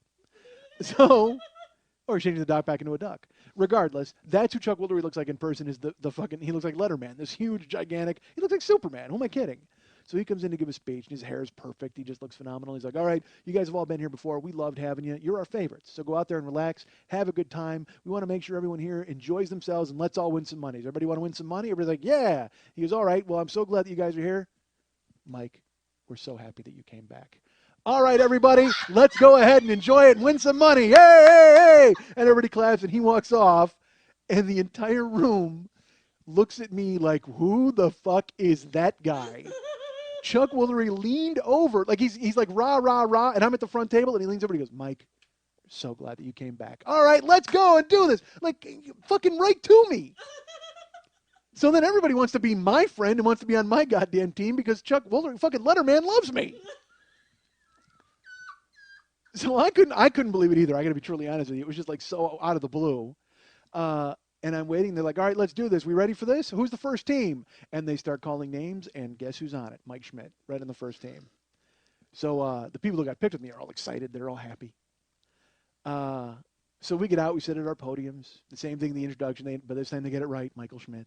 Or changing the dock back into a duck. Regardless, that's who Chuck Woolery looks like in person is the fucking, he looks like Letterman, this huge, gigantic, he looks like Superman. Who am I kidding? So he comes in to give a speech, and his hair is perfect. He just looks phenomenal. He's like, all right, you guys have all been here before. We loved having you. You're our favorites. So go out there and relax. Have a good time. We want to make sure everyone here enjoys themselves, and let's all win some money. Does everybody want to win some money? Everybody's like, yeah. He goes, all right, well, I'm so glad that you guys are here. Mike, we're so happy that you came back. All right, everybody, let's go ahead and enjoy it and win some money. Hey, hey, hey. And everybody claps, and he walks off, and the entire room looks at me like, who the fuck is that guy? Chuck Woolery leaned over, like he's like, rah, rah, rah, and I'm at the front table, and he leans over and he goes, Mike, so glad that you came back. All right, let's go and do this. Like, fucking right to me. So then everybody wants to be my friend and wants to be on my goddamn team because Chuck Woolery, fucking Letterman, loves me. So I couldn't believe it either. I got to be truly honest with you. It was just like so out of the blue. And I'm waiting. They're like, all right, let's do this. We ready for this? Who's the first team? And they start calling names, and guess who's on it? Mike Schmidt, right on the first team. So the people who got picked with me are all excited. They're all happy. Uh, so we get out. We sit at our podiums. The same thing in the introduction, but this time they get it right, Michael Schmidt.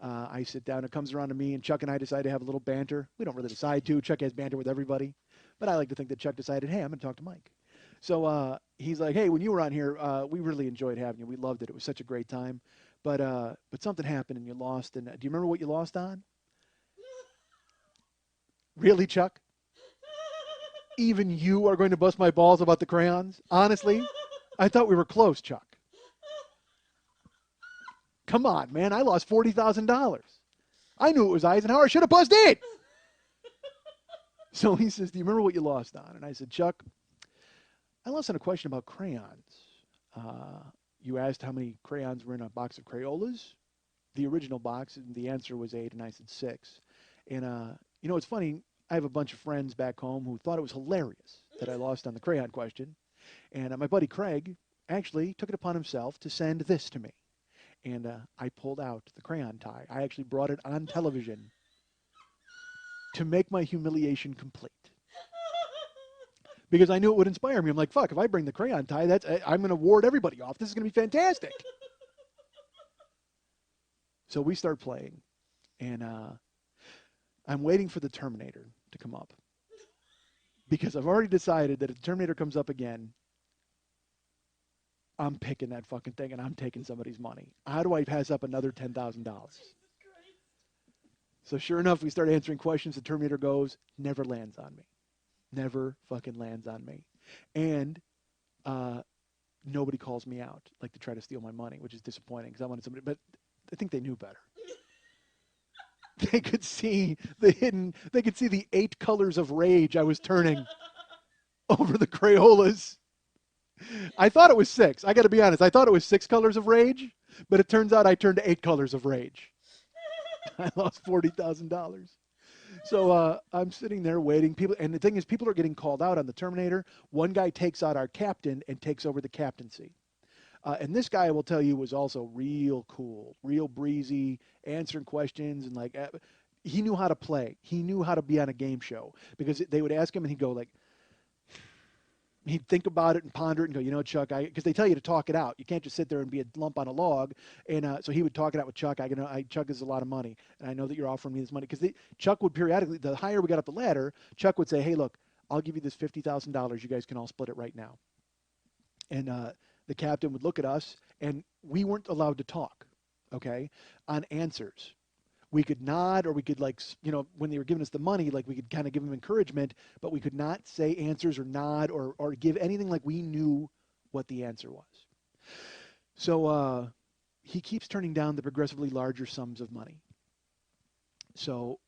I sit down. It comes around to me, and Chuck and I decide to have a little banter. We don't really decide to. Chuck has banter with everybody. But I like to think that Chuck decided, hey, I'm going to talk to Mike. So he's like, hey, when you were on here, we really enjoyed having you. We loved it. It was such a great time. But something happened, and you lost. And do you remember what you lost on? Really, Chuck? Even you are going to bust my balls about the crayons? Honestly? I thought we were close, Chuck. Come on, man. I lost $40,000. I knew it was Eisenhower. I should have buzzed it. So he says, do you remember what you lost on? And I said, Chuck, I lost on a question about crayons. You asked how many crayons were in a box of Crayolas, the original box, and the answer was 8, and I said 6. And, it's funny. I have a bunch of friends back home who thought it was hilarious that I lost on the crayon question. And my buddy Craig actually took it upon himself to send this to me. And I pulled out the crayon tie. I actually brought it on television to make my humiliation complete. Because I knew it would inspire me. I'm like, fuck, if I bring the crayon tie, I'm going to ward everybody off. This is going to be fantastic. So we start playing. And I'm waiting for the Terminator to come up. Because I've already decided that if the Terminator comes up again, I'm picking that fucking thing and I'm taking somebody's money. How do I pass up another $10,000? So sure enough, we start answering questions. The Terminator goes, never lands on me. Never fucking lands on me. And nobody calls me out, like to try to steal my money, which is disappointing because I wanted somebody, but I think they knew better. They could see the 8 colors of rage I was turning over the Crayolas. I thought it was 6. I got to be honest. I thought it was 6 colors of rage, but it turns out I turned 8 colors of rage. I lost $40,000. So I'm sitting there waiting. And the thing is, people are getting called out on the Terminator. One guy takes out our captain and takes over the captaincy. And this guy, I will tell you, was also real cool, real breezy, answering questions. And he knew how to play. He knew how to be on a game show. Because they would ask him and he'd go like, he'd think about it and ponder it and go, Chuck, because they tell you to talk it out. You can't just sit there and be a lump on a log. And so he would talk it out with Chuck. Chuck, this is a lot of money. And I know that you're offering me this money. Because Chuck would periodically, the higher we got up the ladder, Chuck would say, hey, look, I'll give you this $50,000. You guys can all split it right now. And the captain would look at us, and we weren't allowed to talk, okay, on answers. We could nod, or we could when they were giving us the money, we could kind of give them encouragement, but we could not say answers or nod or give anything like we knew what the answer was. So he keeps turning down the progressively larger sums of money. So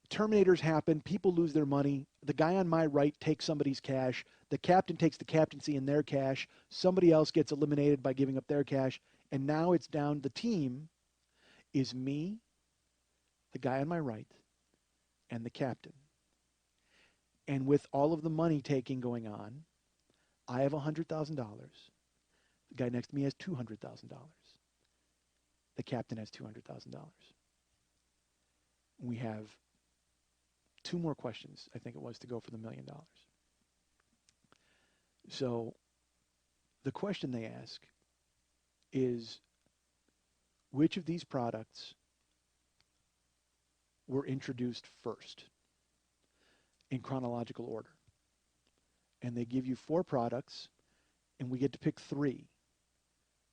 Terminators happen. People lose their money. The guy on my right takes somebody's cash. The captain takes the captaincy in their cash. Somebody else gets eliminated by giving up their cash. And now it's down. The team is me, the guy on my right, and the captain. And with all of the money taking going on, I have $100,000. The guy next to me has $200,000. The captain has $200,000. We have 2 more questions, I think it was, to go for the $1 million. So the question they ask is, which of these products were introduced first in chronological order? And they give you 4 products, and we get to pick 3.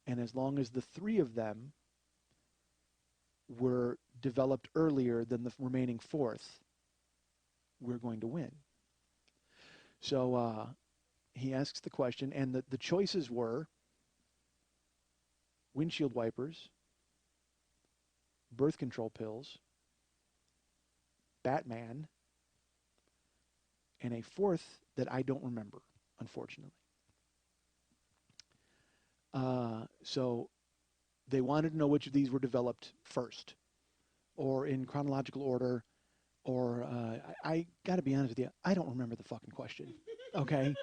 And as long as the 3 of them were developed earlier than the remaining 4th, we're going to win. So he asks the question, and the choices were windshield wipers, birth control pills, Batman, and a 4th that I don't remember, unfortunately. So they wanted to know which of these were developed first, or in chronological order, or I got to be honest with you, I don't remember the fucking question, okay?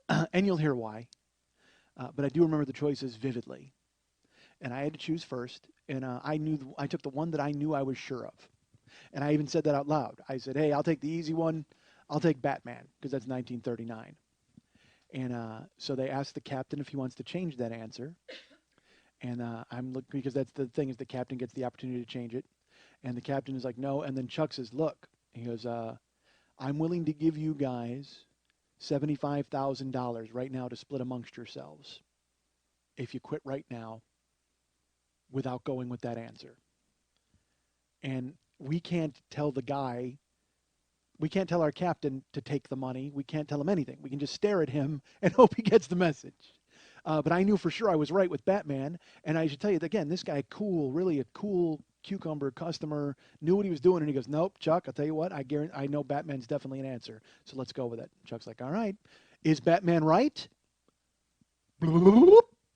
And you'll hear why. But I do remember the choices vividly. and I had to choose first. And I took the one that I knew I was sure of. And I even said that out loud. I said, "Hey, I'll take the easy one. I'll take Batman because that's 1939." And so they asked the captain if he wants to change that answer. And I'm looking because that's the thing is the captain gets the opportunity to change it. And the captain is like, "No." And then Chuck says, "Look," he goes, "I'm willing to give you guys $75,000 right now to split amongst yourselves if you quit right now without going with that answer." And we can't tell the guy, we can't tell our captain to take the money. We can't tell him anything. We can just stare at him and hope he gets the message. But I knew for sure I was right with Batman. And I should tell you, again, this guy, cool, really a cool cucumber customer, knew what he was doing. And he goes, "Nope, Chuck, I'll tell you what, I know Batman's definitely an answer. So let's go with it." Chuck's like, "All right. Is Batman right?"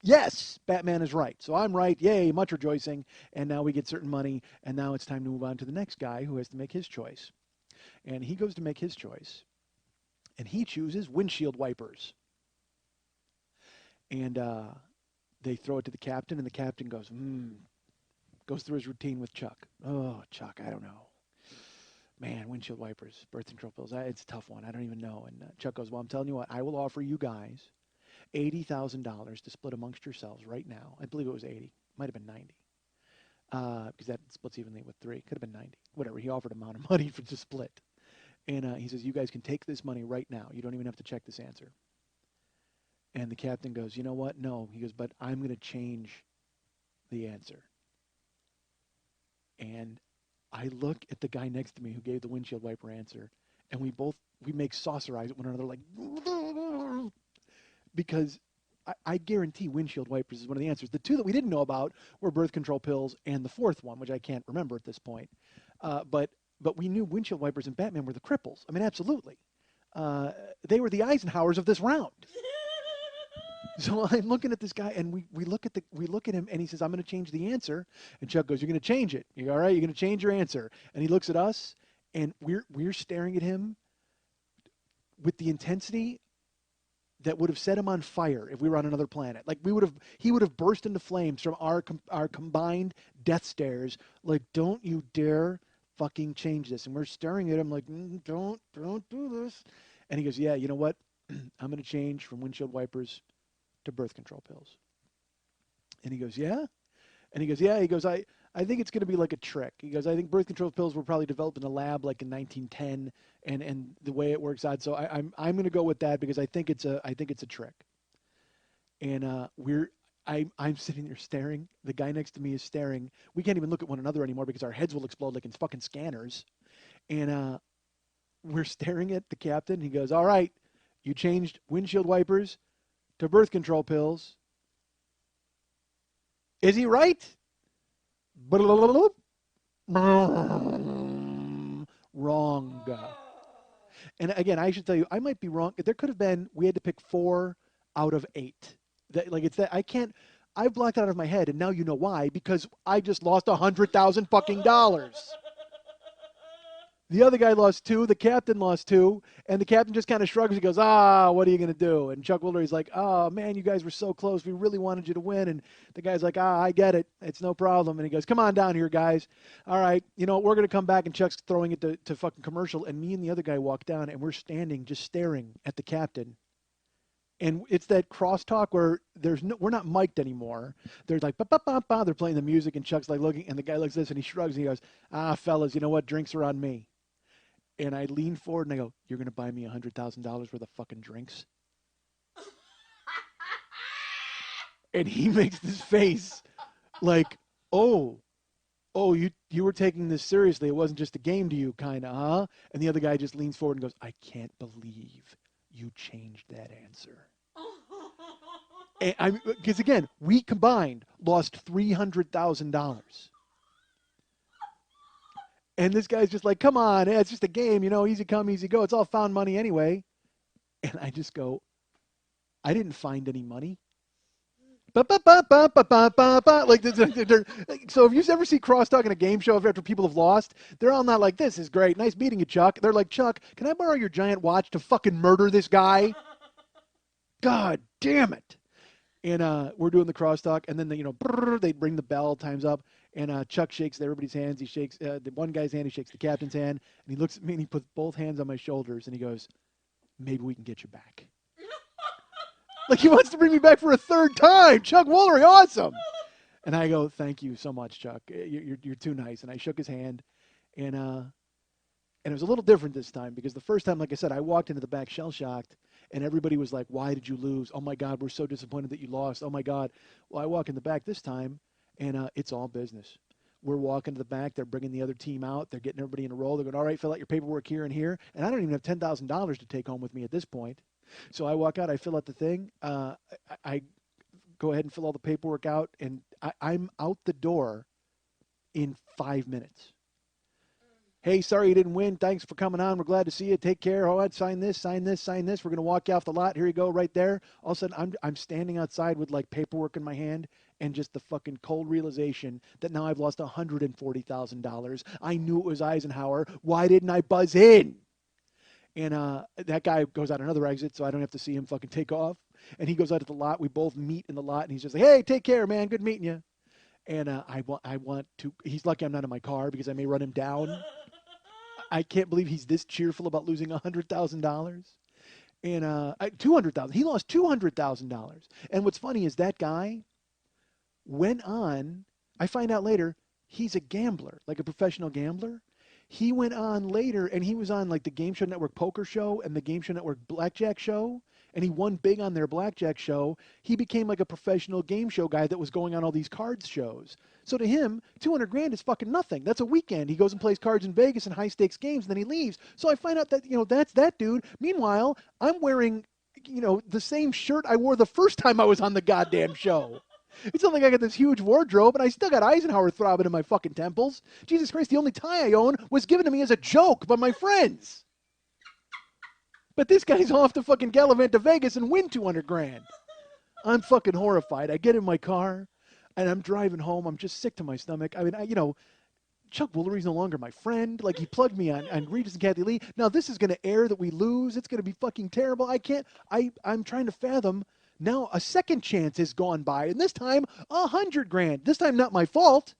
Yes, Batman is right. So I'm right. Yay, much rejoicing. And now we get certain money. And now it's time to move on to the next guy who has to make his choice. And he goes to make his choice. And he chooses windshield wipers. And they throw it to the captain. And the captain goes, goes through his routine with Chuck. "Oh, Chuck, I don't know. Man, windshield wipers, birth control pills. It's a tough one. I don't even know." And Chuck goes, "Well, I'm telling you what. I will offer you guys $80,000 to split amongst yourselves right now." I believe it was 80. Might have been 90. Because that splits evenly with 3. Could have been 90. Whatever. He offered amount of money for to split. And he says, "You guys can take this money right now. You don't even have to check this answer." And the captain goes, "You know what? No." He goes, "But I'm going to change the answer." And I look at the guy next to me who gave the windshield wiper answer, and we make saucer eyes at one another like, because I guarantee windshield wipers is one of the answers. The two that we didn't know about were birth control pills and the fourth one, which I can't remember at this point. But we knew windshield wipers and Batman were the cripples. I mean, absolutely. They were the Eisenhowers of this round. So I'm looking at this guy, and we look at him, and he says, "I'm going to change the answer." And Chuck goes, "You're going to change it. You all right? You're going to change your answer." And he looks at us, and we're staring at him with the intensity that would have set him on fire if we were on another planet. Like he would have burst into flames from our combined death stares. Like, "Don't you dare fucking change this." And we're staring at him like, Don't do this." And he goes, "Yeah, you know what? I'm going to change from windshield wipers to birth control pills." And he goes, "Yeah?" And he goes, "Yeah." He goes, I think it's going to be like a trick." He goes, "I think birth control pills were probably developed in a lab like in 1910, and the way it works out. So I'm going to go with that because I think it's a trick." And I'm sitting there staring. The guy next to me is staring. We can't even look at one another anymore because our heads will explode like in fucking scanners. And we're staring at the captain. He goes, "All right, you changed windshield wipers to birth control pills. Is he right?" Wrong. And again, I should tell you, I might be wrong. There could have been, we had to pick 4 out of 8. That, like, it's that I can't, I've blocked it out of my head, and now you know why, because I just lost 100,000 fucking dollars. The other guy lost 2, the captain lost 2, and the captain just kind of shrugs. He goes, "What are you going to do?" And Chuck Woolery's like, "Oh, man, you guys were so close. We really wanted you to win." And the guy's like, "I get it. It's no problem." And he goes, "Come on down here, guys. All right, we're going to come back." And Chuck's throwing it to fucking commercial, and me and the other guy walk down, and we're standing just staring at the captain. And it's that crosstalk where we're not mic'd anymore. They're like, ba ba ba ba. They're playing the music, and Chuck's like looking, and the guy looks at this, and he shrugs, and he goes, "Fellas, you know what? Drinks are on me." And I lean forward and I go, "You're going to buy me $100,000 worth of fucking drinks?" And he makes this face like, "Oh, you were taking this seriously. It wasn't just a game to you, kind of, huh?" And the other guy just leans forward and goes, "I can't believe you changed that answer." And because again, we combined lost $300,000. And this guy's just like, "Come on, it's just a game, easy come, easy go. It's all found money anyway." And I just go, "I didn't find any money." Ba, ba, ba, ba, ba, ba, ba, ba. So if you ever see crosstalk in a game show after people have lost, they're all not like, "This is great. Nice meeting you, Chuck." They're like, "Chuck, can I borrow your giant watch to fucking murder this guy?" God damn it. And we're doing the crosstalk, and then they ring the bell, time's up, and Chuck shakes everybody's hands. He shakes the one guy's hand, he shakes the captain's hand, and he looks at me and he puts both hands on my shoulders, and he goes, "Maybe we can get you back." Like he wants to bring me back for a third time. Chuck Woolery, awesome. And I go, "Thank you so much, Chuck. You're too nice." And I shook his hand, and it was a little different this time because the first time, like I said, I walked into the back shell shocked, and everybody was like, "Why did you lose? Oh my God, we're so disappointed that you lost. Oh my God." Well, I walk in the back this time, and it's all business. We're walking to the back. They're bringing the other team out. They're getting everybody in a row. They're going, "All right, fill out your paperwork here and here." And I don't even have $10,000 to take home with me at this point. So I walk out. I fill out the thing. I go ahead and fill all the paperwork out, and I'm out the door in 5 minutes. "Hey, sorry you didn't win. Thanks for coming on. We're glad to see you. Take care. Oh, I'd sign this, sign this, sign this. We're going to walk you off the lot. Here you go, right there." All of a sudden, I'm standing outside with like paperwork in my hand and just the fucking cold realization that now I've lost $140,000. I knew it was Eisenhower. Why didn't I buzz in? And that guy goes out another exit, so I don't have to see him fucking take off. And he goes out at the lot. We both meet in the lot, and he's just like, "Hey, take care, man. Good meeting you." And I want to. He's lucky I'm not in my car because I may run him down. I can't believe he's this cheerful about losing $100,000 and 200,000. He lost $200,000. And what's funny is that guy went on. I find out later he's a gambler, like a professional gambler. He went on later and he was on like the Game Show Network Poker Show and the Game Show Network Blackjack Show. And he won big on their blackjack show. He became like a professional game show guy that was going on all these cards shows. So to him, 200 grand is fucking nothing. That's a weekend. He goes and plays cards in Vegas and high stakes games, and then he leaves. So I find out that, that's that dude. Meanwhile, I'm wearing, the same shirt I wore the first time I was on the goddamn show. It's not like I got this huge wardrobe, and I still got Eisenhower throbbing in my fucking temples. Jesus Christ, the only tie I own was given to me as a joke by my friends. But this guy's off to fucking gallivant to Vegas and win 200 grand. I'm fucking horrified. I get in my car, and I'm driving home. I'm just sick to my stomach. I mean, Chuck Woolery's no longer my friend. Like, he plugged me on Regis and Kathy Lee. Now, this is going to air that we lose. It's going to be fucking terrible. I'm trying to fathom. Now, a second chance has gone by, and this time, 100 grand. This time, not my fault.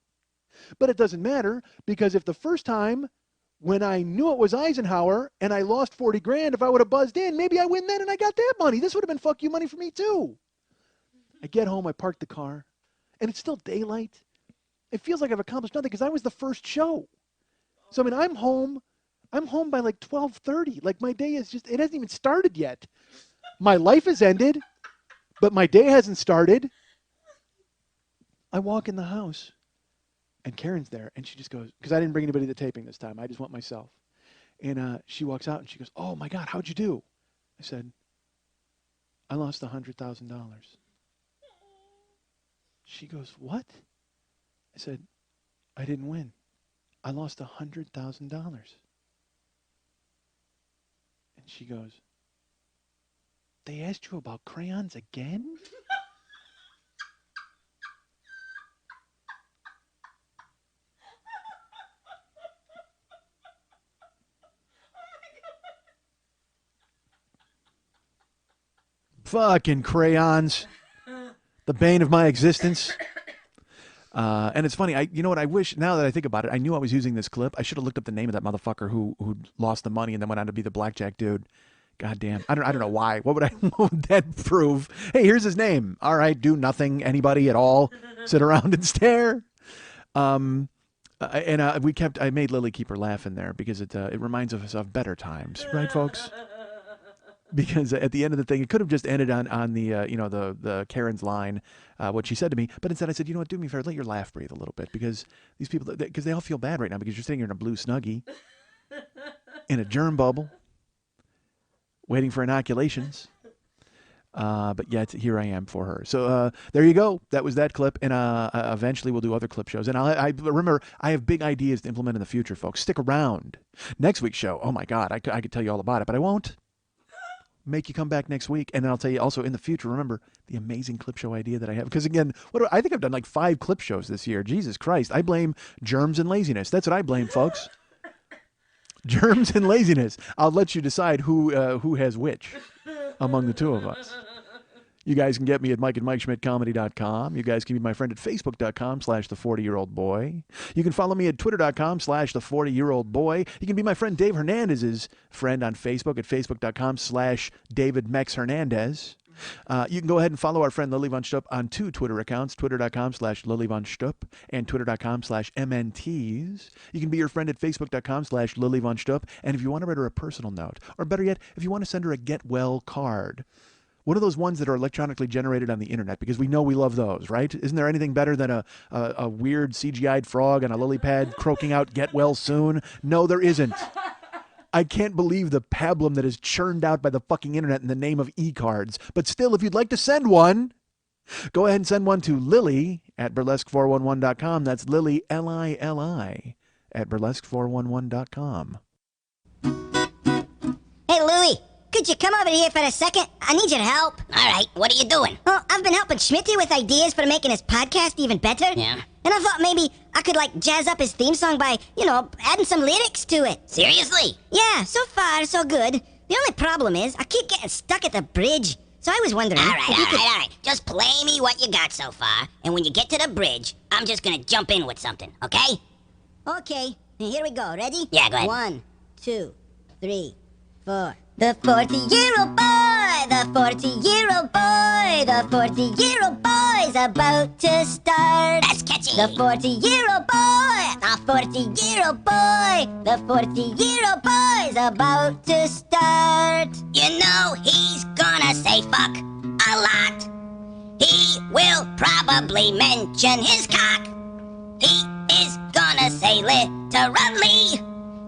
But it doesn't matter, because if the first time, when I knew it was Eisenhower and I lost 40 grand, if I would have buzzed in, maybe I win then and I got that money. This would have been fuck you money for me too. I get home, I park the car, and it's still daylight. It feels like I've accomplished nothing because I was the first show. So, I mean, I'm home by like 12:30. Like, my day is it hasn't even started yet. My life has ended, but my day hasn't started. I walk in the house. And Karen's there, and she just goes, because I didn't bring anybody to the taping this time. I just went myself. And she walks out, and she goes, "Oh, my God, how'd you do?" I said, "I lost $100,000. She goes, "What?" I said, "I didn't win. I lost $100,000. And she goes, "They asked you about crayons again?" Fucking crayons. The bane of my existence. And it's funny. You know what? I wish, now that I think about it, I knew I was using this clip. I should have looked up the name of that motherfucker who lost the money and then went on to be the blackjack dude. God damn. I don't know why. What would that prove? Hey, here's his name. All right, do nothing, anybody at all. Sit around and stare. I made Lily keep her laughing there because it reminds us of better times, right, folks? Because at the end of the thing, it could have just ended on the the Karen's line, what she said to me. But instead, I said, "You know what? Do me a favor, let your laugh breathe a little bit, because these people, because they all feel bad right now because you're sitting here in a blue snuggie, in a germ bubble, waiting for inoculations." But yet here I am for her. So there you go. That was that clip, and eventually we'll do other clip shows. And I remember I have big ideas to implement in the future, folks. Stick around. Next week's show. Oh my God, I could tell you all about it, but I won't. Make you come back next week, and then I'll tell you also in the future. Remember the amazing clip show idea that I have, because again, I think I've done like 5 clip shows this year. Jesus Christ, I blame germs and laziness. That's what I blame, folks. Germs and laziness. I'll let you decide who has which among the two of us. You guys can get me at MikeandMikeSchmidtComedy.com. You guys can be my friend at Facebook.com/the40-year-old-boy. You can follow me at Twitter.com/the40-year-old-boy. You can be my friend Dave Hernandez's friend on Facebook at Facebook.com/DavidMexHernandez. You can go ahead and follow our friend Lily Von Stupp on 2 Twitter accounts, Twitter.com/Lily Von Stupp and Twitter.com/MNTs. You can be your friend at Facebook.com/Lily Von Stupp. And if you want to write her a personal note, or better yet, if you want to send her a get well card, one of those ones that are electronically generated on the internet, because we know we love those, right? Isn't there anything better than a weird CGI'd frog on a lily pad croaking out "get well soon"? No, there isn't. I can't believe the pablum that is churned out by the fucking internet in the name of e-cards. But still, if you'd like to send one, go ahead and send one to Lily at burlesque411.com. That's Lily, Lili, at burlesque411.com. Hey, Louie, could you come over here for a second? I need your help. All right, what are you doing? Well, I've been helping Schmitty with ideas for making his podcast even better. Yeah? And I thought maybe I could, jazz up his theme song by, adding some lyrics to it. Seriously? Yeah, so far, so good. The only problem is I keep getting stuck at the bridge. So I was wondering... All right. Just play me what you got so far, and when you get to the bridge, I'm just gonna jump in with something, okay? Okay, here we go. Ready? Yeah, go ahead. 1, 2, 3, 4. The 40-year-old boy, the 40-year-old boy, the 40-year-old boy's about to start. That's catchy. The 40-year-old boy, the 40-year-old boy, the 40-year-old boy's about to start. You know he's gonna say fuck a lot. He will probably mention his cock. He is gonna say literally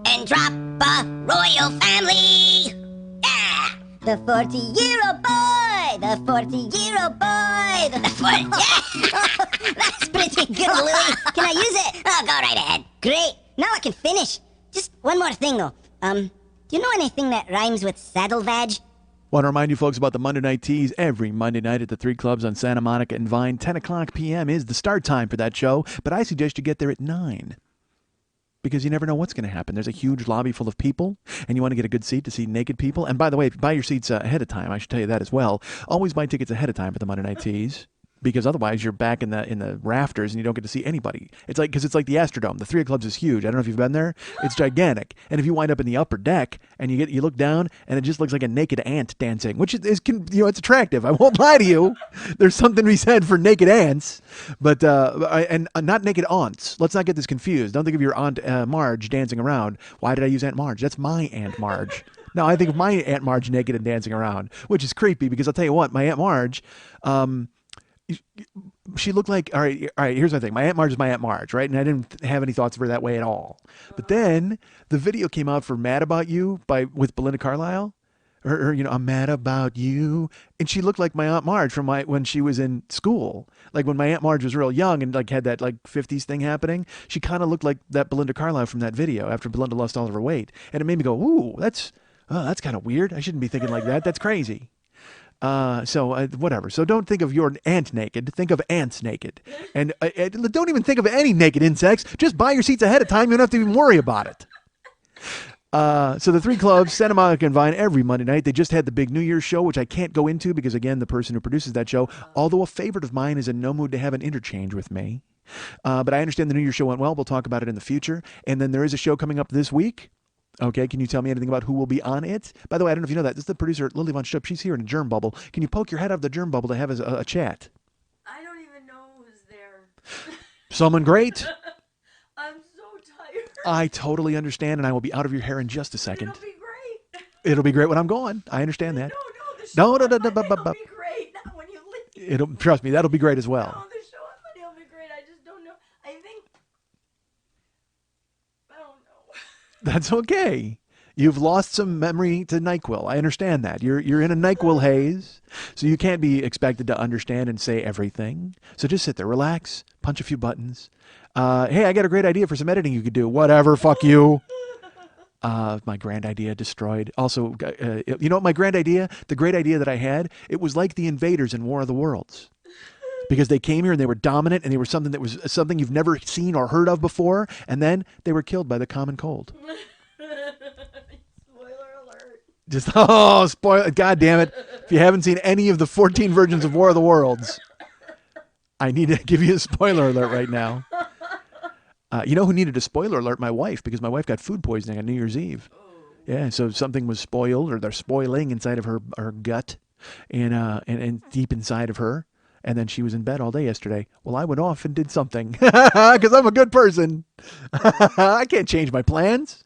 and drop a royal family. Yeah! The 40-year-old boy, the 40-year-old boy, the 40... That's pretty good, Louie. Can I use it? Oh, go right ahead. Great. Now I can finish. Just one more thing, though. Do you know anything that rhymes with saddle vag? Want to remind you folks about the Monday Night Teas every Monday night at the 3 Clubs on Santa Monica and Vine. 10 o'clock p.m. is the start time for that show, but I suggest you get there at 9. Because you never know what's going to happen. There's a huge lobby full of people, and you want to get a good seat to see naked people. And by the way, buy your seats ahead of time. I should tell you that as well. Always buy tickets ahead of time for the Monday Night Teas, because otherwise you're back in the rafters and you don't get to see anybody. Because it's like the Astrodome. The 3 Clubs is huge. I don't know if you've been there. It's gigantic. And if you wind up in the upper deck and you look down and it just looks like a naked ant dancing, which is it's attractive. I won't lie to you. There's something to be said for naked ants, but and not naked aunts. Let's not get this confused. Don't think of your Aunt Marge dancing around. Why did I use Aunt Marge? That's my Aunt Marge. No, I think of my Aunt Marge naked and dancing around, which is creepy because I'll tell you what, my Aunt Marge, she looked like, all right, here's my thing. My Aunt Marge is my Aunt Marge, right? And I didn't have any thoughts of her that way at all. But then the video came out for Mad About You with Belinda Carlisle. Her, I'm mad about you. And she looked like my Aunt Marge from when she was in school. Like when my Aunt Marge was real young and had that 50s thing happening, she kind of looked like that Belinda Carlisle from that video after Belinda lost all of her weight. And it made me go, ooh, that's kind of weird. I shouldn't be thinking like that. That's crazy. Whatever. So don't think of your aunt naked. Think of ants naked. And don't even think of any naked insects. Just buy your seats ahead of time. You don't have to even worry about it. So the 3 Clubs, Santa Monica and Vine, every Monday night. They just had the big New Year's show, which I can't go into because, again, the person who produces that show, although a favorite of mine, is in no mood to have an interchange with me. But I understand the New Year's show went well. We'll talk about it in the future. And then there is a show coming up this week. Okay, can you tell me anything about who will be on it? By the way, I don't know if you know that. This is the producer, Lily Von Stupp. She's here in a germ bubble. Can you poke your head out of the germ bubble to have a chat? I don't even know who's there. Someone great? I'm so tired. I totally understand, and I will be out of your hair in just a second. It'll be great. It'll be great when I'm gone. I understand that. The show No. on Monday will be great, not when you leave. Trust me, that'll be great as well. No, the show on Monday will be great. I just don't know. I don't know. That's okay. You've lost some memory to NyQuil. I understand that. You're in a NyQuil haze, so you can't be expected to understand and say everything. So just sit there, relax, punch a few buttons. Hey, I got a great idea for some editing you could do. Whatever, fuck you. My grand idea destroyed. Also, you know what my grand idea? The great idea that I had, it was like the invaders in War of the Worlds. Because they came here and they were dominant and they were something that was something you've never seen or heard of before, and then they were killed by the common cold. Spoiler alert. Just, oh, spoil. God damn it. If you haven't seen any of the 14 versions of War of the Worlds, I need to give you a spoiler alert right now. You know who needed a spoiler alert? My wife, because my wife got food poisoning on New Year's Eve. Yeah, so something was spoiled, or they're spoiling inside of her gut and deep inside of her. And then she was in bed all day yesterday. Well, I went off and did something because I'm a good person. I can't change my plans.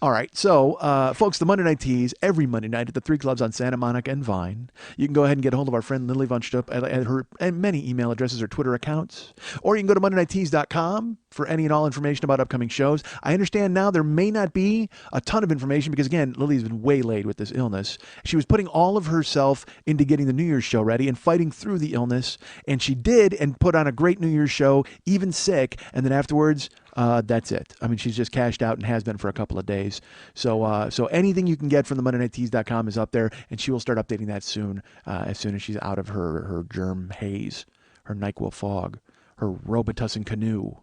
All right, so folks, the Monday Night Teas every Monday night at the 3 clubs on Santa Monica and Vine. You can go ahead and get a hold of our friend Lily Von Stupp at her and many email addresses or Twitter accounts, or you can go to MondayNightTeas.com for any and all information about upcoming shows. I understand now there may not be a ton of information because, again, Lily's been waylaid with this illness. She was putting all of herself into getting the New Year's show ready and fighting through the illness, and she did and put on a great New Year's show, even sick, and then afterwards, that's it. I mean, she's just cashed out and has been for a couple of days. So anything you can get from the MondayNightTeas.com is up there, and she will start updating that soon, as soon as she's out of her germ haze, her NyQuil fog, her Robitussin Canoe.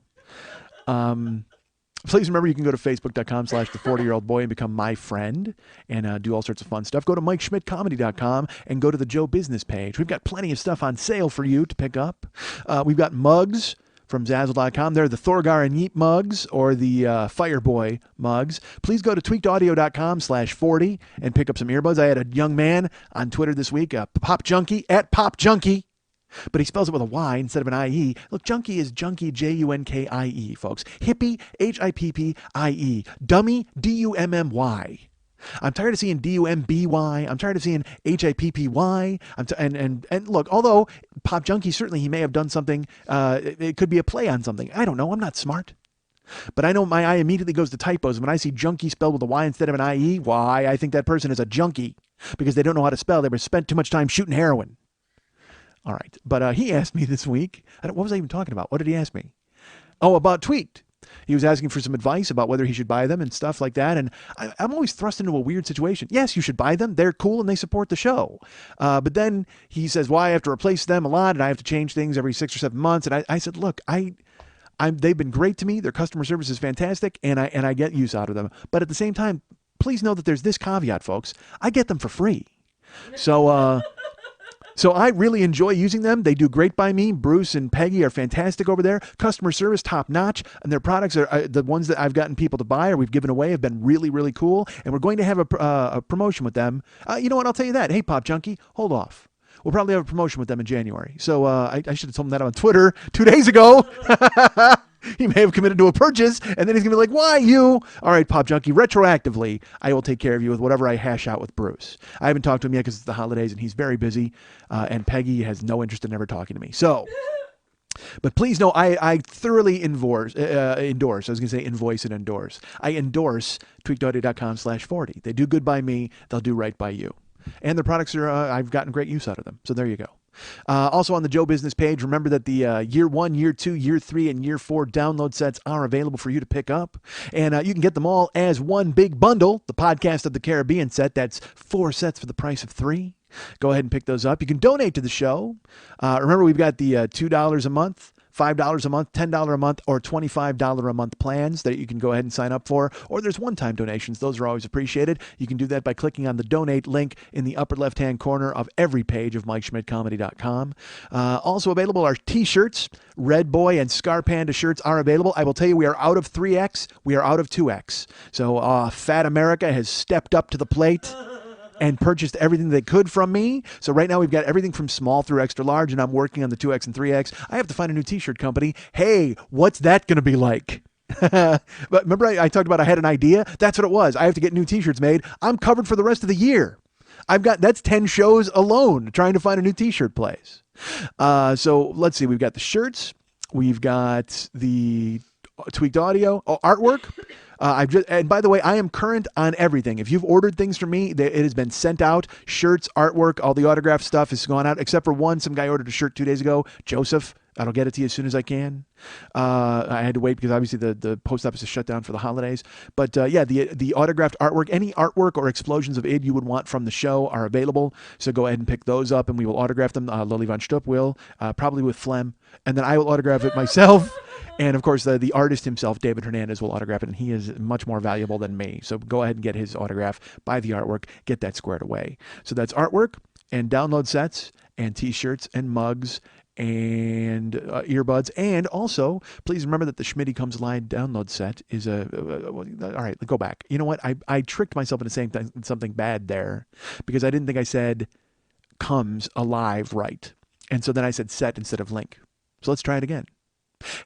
Please remember you can go to Facebook.com/the40year-old boy and become my friend and do all sorts of fun stuff. Go to MikeSchmidtComedy.com and go to the Joe Business page. We've got plenty of stuff on sale for you to pick up. We've got mugs from Zazzle.com. They're the Thorgar and Yeet mugs or the Fireboy mugs. Please go to tweakedaudio.com/40 and pick up some earbuds. I had a young man on Twitter this week, Pop Junkie, @PopJunkie. But he spells it with a Y instead of an I-E. Look, junkie is junkie, Junkie, folks. Hippie, Hippie. Dummy, Dummy. I'm tired of seeing Dumby. I'm tired of seeing Hippy. And look, although Pop Junkie, certainly he may have done something, it could be a play on something. I don't know. I'm not smart. But I know my eye immediately goes to typos. When I see junkie spelled with a Y instead of an I-E, why, I think that person is a junkie because they don't know how to spell. They were spent too much time shooting heroin. All right. But he asked me this week, what was I even talking about? What did he ask me? Oh, about Tweaked. He was asking for some advice about whether he should buy them and stuff like that. And I'm always thrust into a weird situation. Yes, you should buy them. They're cool and they support the show. But then he says, well, I have to replace them a lot and I have to change things every 6 or 7 months. And I said, look, they've been great to me. Their customer service is fantastic and I get use out of them. But at the same time, please know that there's this caveat, folks. I get them for free. So I really enjoy using them. They do great by me. Bruce and Peggy are fantastic over there. Customer service top notch, and their products are the ones that I've gotten people to buy or we've given away have been really, really cool. And we're going to have a promotion with them. You know what? I'll tell you that. Hey, Pop Junkie, hold off. We'll probably have a promotion with them in January. So I should have told him that on Twitter 2 days ago. He may have committed to a purchase, and then he's going to be like, why you? All right, Pop Junkie, retroactively, I will take care of you with whatever I hash out with Bruce. I haven't talked to him yet because it's the holidays, and he's very busy, and Peggy has no interest in ever talking to me. So, but please know, I thoroughly endorse. I was going to say invoice and endorse. I endorse tweakedaudio.com/40. They do good by me. They'll do right by you. And the products are, I've gotten great use out of them. So there you go. Also on the Joe Business page, remember that the year 1, year 2, year 3, and year 4 download sets are available for you to pick up. And you can get them all as one big bundle, the Podcast of the Caribbean set. That's 4 sets for the price of 3. Go ahead and pick those up. You can donate to the show. Remember, we've got the $2 a month, $5 a month, $10 a month, or $25 a month plans that you can go ahead and sign up for. Or there's one-time donations. Those are always appreciated. You can do that by clicking on the donate link in the upper left-hand corner of every page of MikeSchmidtComedy.com. Also available are T-shirts. Red Boy and Scar Panda shirts are available. I will tell you, we are out of 3X. We are out of 2X. So Fat America has stepped up to the plate and purchased everything they could from me. So right now we've got everything from small through extra large, and I'm working on the 2X and 3X. I have to find a new t-shirt company. Hey, what's that going to be like? But remember I talked about I had an idea? That's what it was. I have to get new t-shirts made. I'm covered for the rest of the year. That's 10 shows alone trying to find a new t-shirt place. So let's see. We've got the shirts. We've got the Tweaked Audio. Artwork. And by the way, I am current on everything. If you've ordered things from me, it has been sent out. Shirts, artwork, all the autograph stuff has gone out, except for one. Some guy ordered a shirt 2 days ago. Joseph, I'll get it to you as soon as I can. I had to wait because obviously the post office is shut down for the holidays. But yeah, the autographed artwork, any artwork or explosions of id you would want from the show are available. So go ahead and pick those up, and we will autograph them. Lily Von Stupp will, probably with phlegm, and then I will autograph it myself. And of course, the artist himself, David Hernandez, will autograph it, and he is much more valuable than me. So go ahead and get his autograph, buy the artwork, get that squared away. So that's artwork and download sets and T-shirts and mugs and earbuds. And also, please remember that the Schmitty Comes Alive download set is all right, go back. You know what? I tricked myself into saying something bad there because I didn't think I said comes alive right. And so then I said set instead of link. So let's try it again.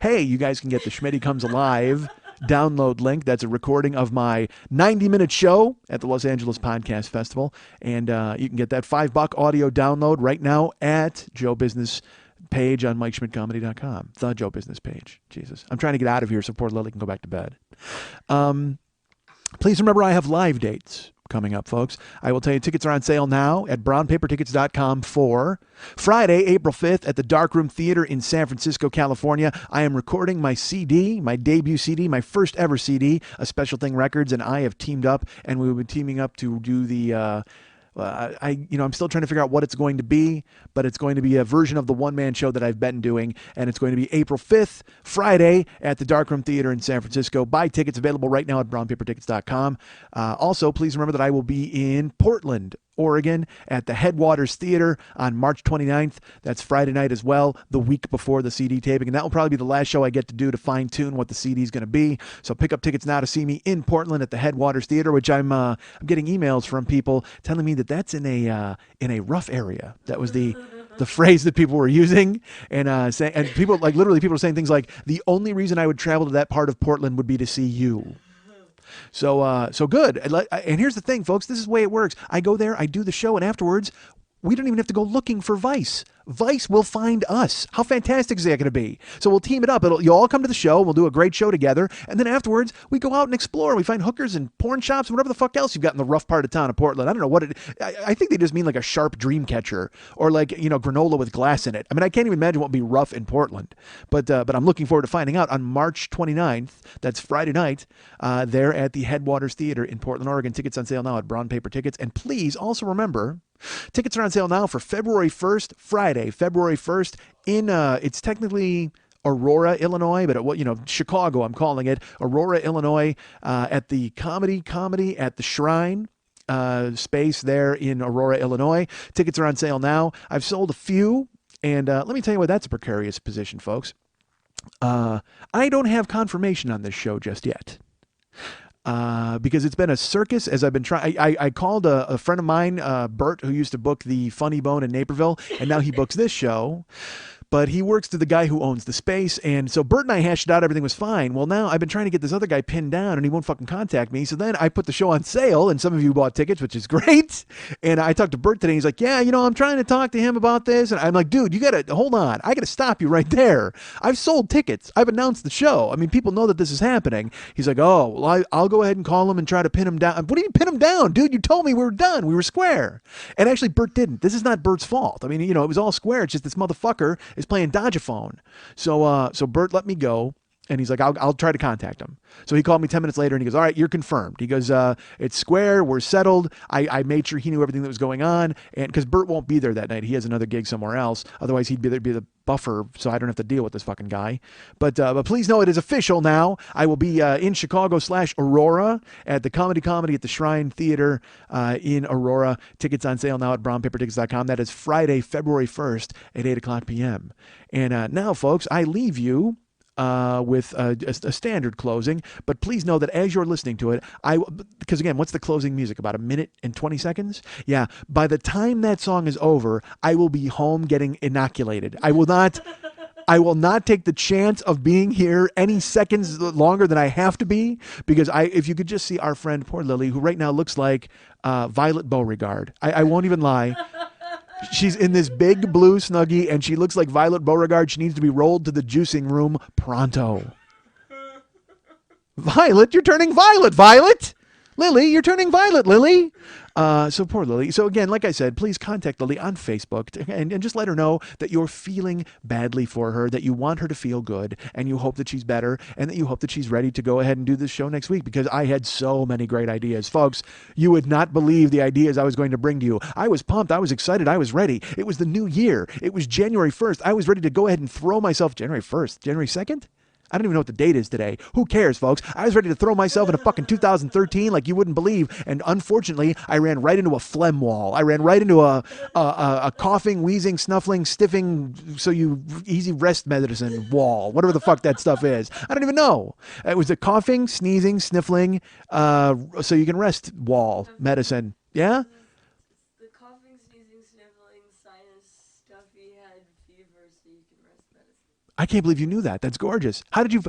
Hey, you guys can get the Schmitty Comes Alive download link. That's a recording of my 90-minute show at the Los Angeles Podcast Festival. And you can get that $5 audio download right now at Joe Business page on MikeSchmidtComedy.com. The Joe Business page. Jesus. I'm trying to get out of here so poor Lily can go back to bed. Please remember I have live dates coming up, folks. I will tell you tickets are on sale now at brownpapertickets.com for Friday, April 5th at the Darkroom Theater in San Francisco, California. I am recording my CD, my debut CD, my first ever CD, A Special Thing Records, and I have teamed up, and we will be teaming up to do the I'm still trying to figure out what it's going to be, but it's going to be a version of the one-man show that I've been doing, and it's going to be April 5th, Friday, at the Darkroom Theater in San Francisco. Buy tickets available right now at brownpapertickets.com. Also, please remember that I will be in Portland, Oregon at the Headwaters Theater on March 29th. That's Friday night as well, the week before the CD taping. And that will probably be the last show I get to do to fine tune what the CD is going to be. So pick up tickets now to see me in Portland at the Headwaters Theater, which I'm getting emails from people telling me that that's in a rough area. That was the phrase that people were using, and saying, and people literally people are saying things like, the only reason I would travel to that part of Portland would be to see you. So good. And here's the thing, folks. This is the way it works. I go there, I do the show, and afterwards, we don't even have to go looking for Vice. Vice will find us. How fantastic is that going to be? So we'll team it up. You'll all come to the show. We'll do a great show together. And then afterwards, we go out and explore. We find hookers and porn shops and whatever the fuck else you've got in the rough part of town of Portland. I don't know what it... I think they just mean like a sharp dream catcher or like, granola with glass in it. I mean, I can't even imagine what would be rough in Portland. But I'm looking forward to finding out on March 29th. That's Friday night. There at the Headwaters Theater in Portland, Oregon. Tickets on sale now at Brown Paper Tickets. And please also remember... tickets are on sale now for February 1st, Friday, February 1st in, it's technically Aurora, Illinois, but Chicago, I'm calling it, Aurora, Illinois, at the Comedy at the Shrine space there in Aurora, Illinois. Tickets are on sale now. I've sold a few, and let me tell you why that's a precarious position, folks. I don't have confirmation on this show just yet. Because it's been a circus as I've been trying. I called a friend of mine, Bert, who used to book the Funny Bone in Naperville, and now he books this show. But he works to the guy who owns the space, and so Bert and I hashed it out. Everything was fine. Well, now I've been trying to get this other guy pinned down, and he won't fucking contact me. So then I put the show on sale, and some of you bought tickets, which is great. And I talked to Bert today. And he's like, yeah, I'm trying to talk to him about this. And I'm like, dude, you got to, hold on. I got to stop you right there. I've sold tickets. I've announced the show. I mean, people know that this is happening. He's like, oh, well, I'll go ahead and call him and try to pin him down. What do you mean pin him down? Dude, you told me we were done. We were square. And actually, Bert didn't. This is not Bert's fault. I mean, it was all square. It's just this motherfucker is playing Dodge-a-phone. So Bert let me go, and he's like, I'll try to contact him. So he called me 10 minutes later, and he goes, all right, you're confirmed. He goes, it's square, we're settled. I made sure he knew everything that was going on, and because Bert won't be there that night. He has another gig somewhere else. Otherwise, he'd be the buffer, so I don't have to deal with this fucking guy. But please know it is official now. I will be in Chicago/Aurora at the Comedy at the Shrine Theater in Aurora. Tickets on sale now at brownpapertickets.com. That is Friday, February 1st at 8 o'clock p.m. And now, folks, I leave you with a standard closing, but please know that as you're listening to it, because again, what's the closing music? About 1 minute and 20 seconds? Yeah. By the time that song is over, I will be home getting inoculated. I will not take the chance of being here any seconds longer than I have to be, because if you could just see our friend, poor Lily, who right now looks like Violet Beauregard. I won't even lie. She's in this big blue Snuggie, and she looks like Violet Beauregard. She needs to be rolled to the juicing room pronto. Violet, you're turning violet, Violet! Lily, you're turning violet, Lily. So poor Lily. So again, like I said, please contact Lily on Facebook and just let her know that you're feeling badly for her, that you want her to feel good, and you hope that she's better, and that you hope that she's ready to go ahead and do this show next week, because I had so many great ideas. Folks, you would not believe the ideas I was going to bring to you. I was pumped. I was excited. I was ready. It was the new year. It was January 1st. I was ready to go ahead and throw myself January 1st, January 2nd? I don't even know what the date is today. Who cares, folks? I was ready to throw myself into fucking 2013 like you wouldn't believe. And unfortunately, I ran right into a phlegm wall. I ran right into a coughing, wheezing, snuffling, stiffing, so you easy rest medicine wall. Whatever the fuck that stuff is. I don't even know. It was a coughing, sneezing, sniffling, so you can rest wall medicine. Yeah? The coughing, sneezing, sniffling, sinus, stuffy head, fever, so you can rest medicine. I can't believe you knew that. That's gorgeous. How'd you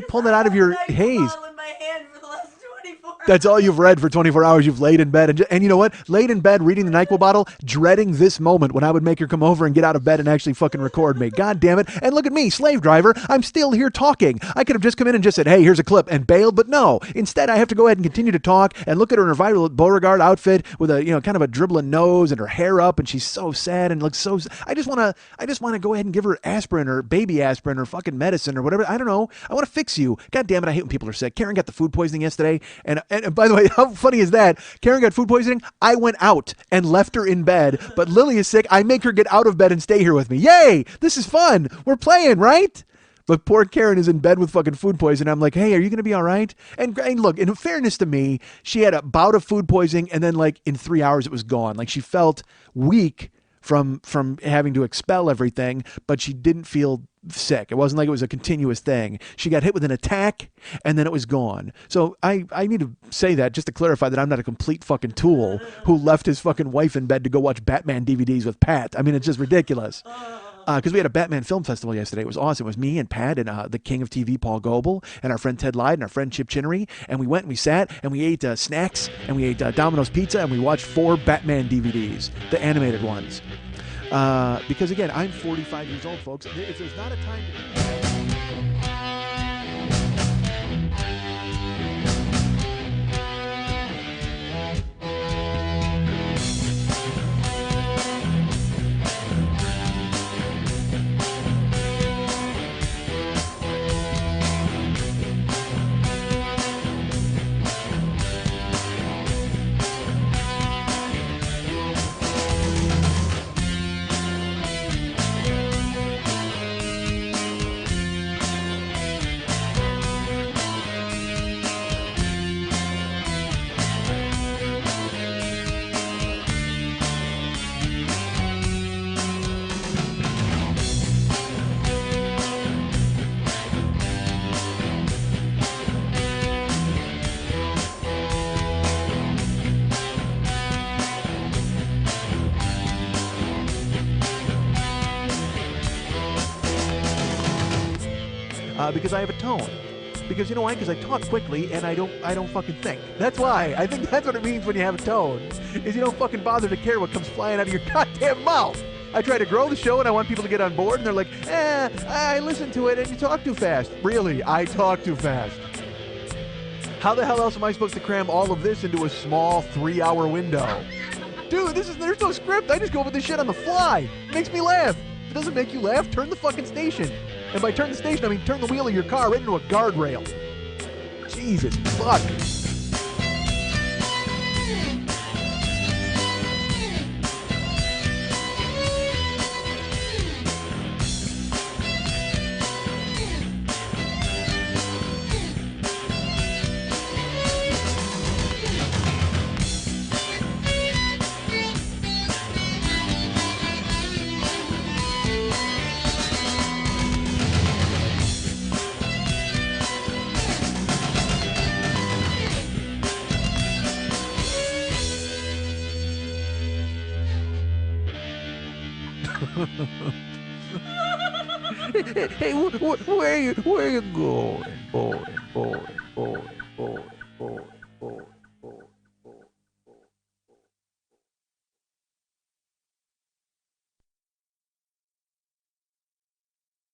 pull that out of your haze? In my hand for the last 24 hours. That's all you've read for 24 hours. You've laid in bed. And you know what? Laid in bed reading the NyQuil bottle, dreading this moment when I would make her come over and get out of bed and actually fucking record me. God damn it. And look at me, slave driver. I'm still here talking. I could have just come in and just said, hey, here's a clip and bailed. But no. Instead, I have to go ahead and continue to talk and look at her in her Violet Beauregard outfit with a, kind of a dribbling nose and her hair up. And she's so sad and looks so... I just want to go ahead and give her aspirin or baby aspirin or fucking medicine or whatever. I don't know. I want to fix you. God damn it. I hate when people are sick. Karen got the food poisoning yesterday. And by the way, how funny is that? Karen got food poisoning. I went out and left her in bed. But Lily is sick. I make her get out of bed and stay here with me. Yay! This is fun. We're playing, right? But poor Karen is in bed with fucking food poisoning. I'm like, hey, are you going to be all right? And look, in fairness to me, she had a bout of food poisoning, and then like in 3 hours it was gone. Like she felt weak from having to expel everything, but she didn't feel sick. It wasn't like it was a continuous thing. She got hit with an attack and then it was gone. So I need to say that just to clarify that I'm not a complete fucking tool who left his fucking wife in bed to go watch Batman DVDs with Pat. I mean, it's just ridiculous. Because we had a Batman film festival yesterday. It was awesome. It was me and Pat and the king of TV, Paul Goebel, and our friend Ted Lyde and our friend Chip Chinnery. And we went and we sat and we ate snacks and we ate Domino's Pizza and we watched 4 Batman DVDs, the animated ones. Because again, I'm 45 years old, folks. If there's not a time to... Because I have a tone. Because you know why? Because I talk quickly and I don't fucking think. That's why. I think that's what it means when you have a tone. Is you don't fucking bother to care what comes flying out of your goddamn mouth. I try to grow the show and I want people to get on board and they're like, I listen to it and you talk too fast. Really, I talk too fast. How the hell else am I supposed to cram all of this into a small 3-hour window? Dude, there's no script. I just go with this shit on the fly. It makes me laugh. If it doesn't make you laugh, turn the fucking station. And by turn the station, I mean turn the wheel of your car right into a guardrail. Jesus fuck. Hey, where are you going, boy?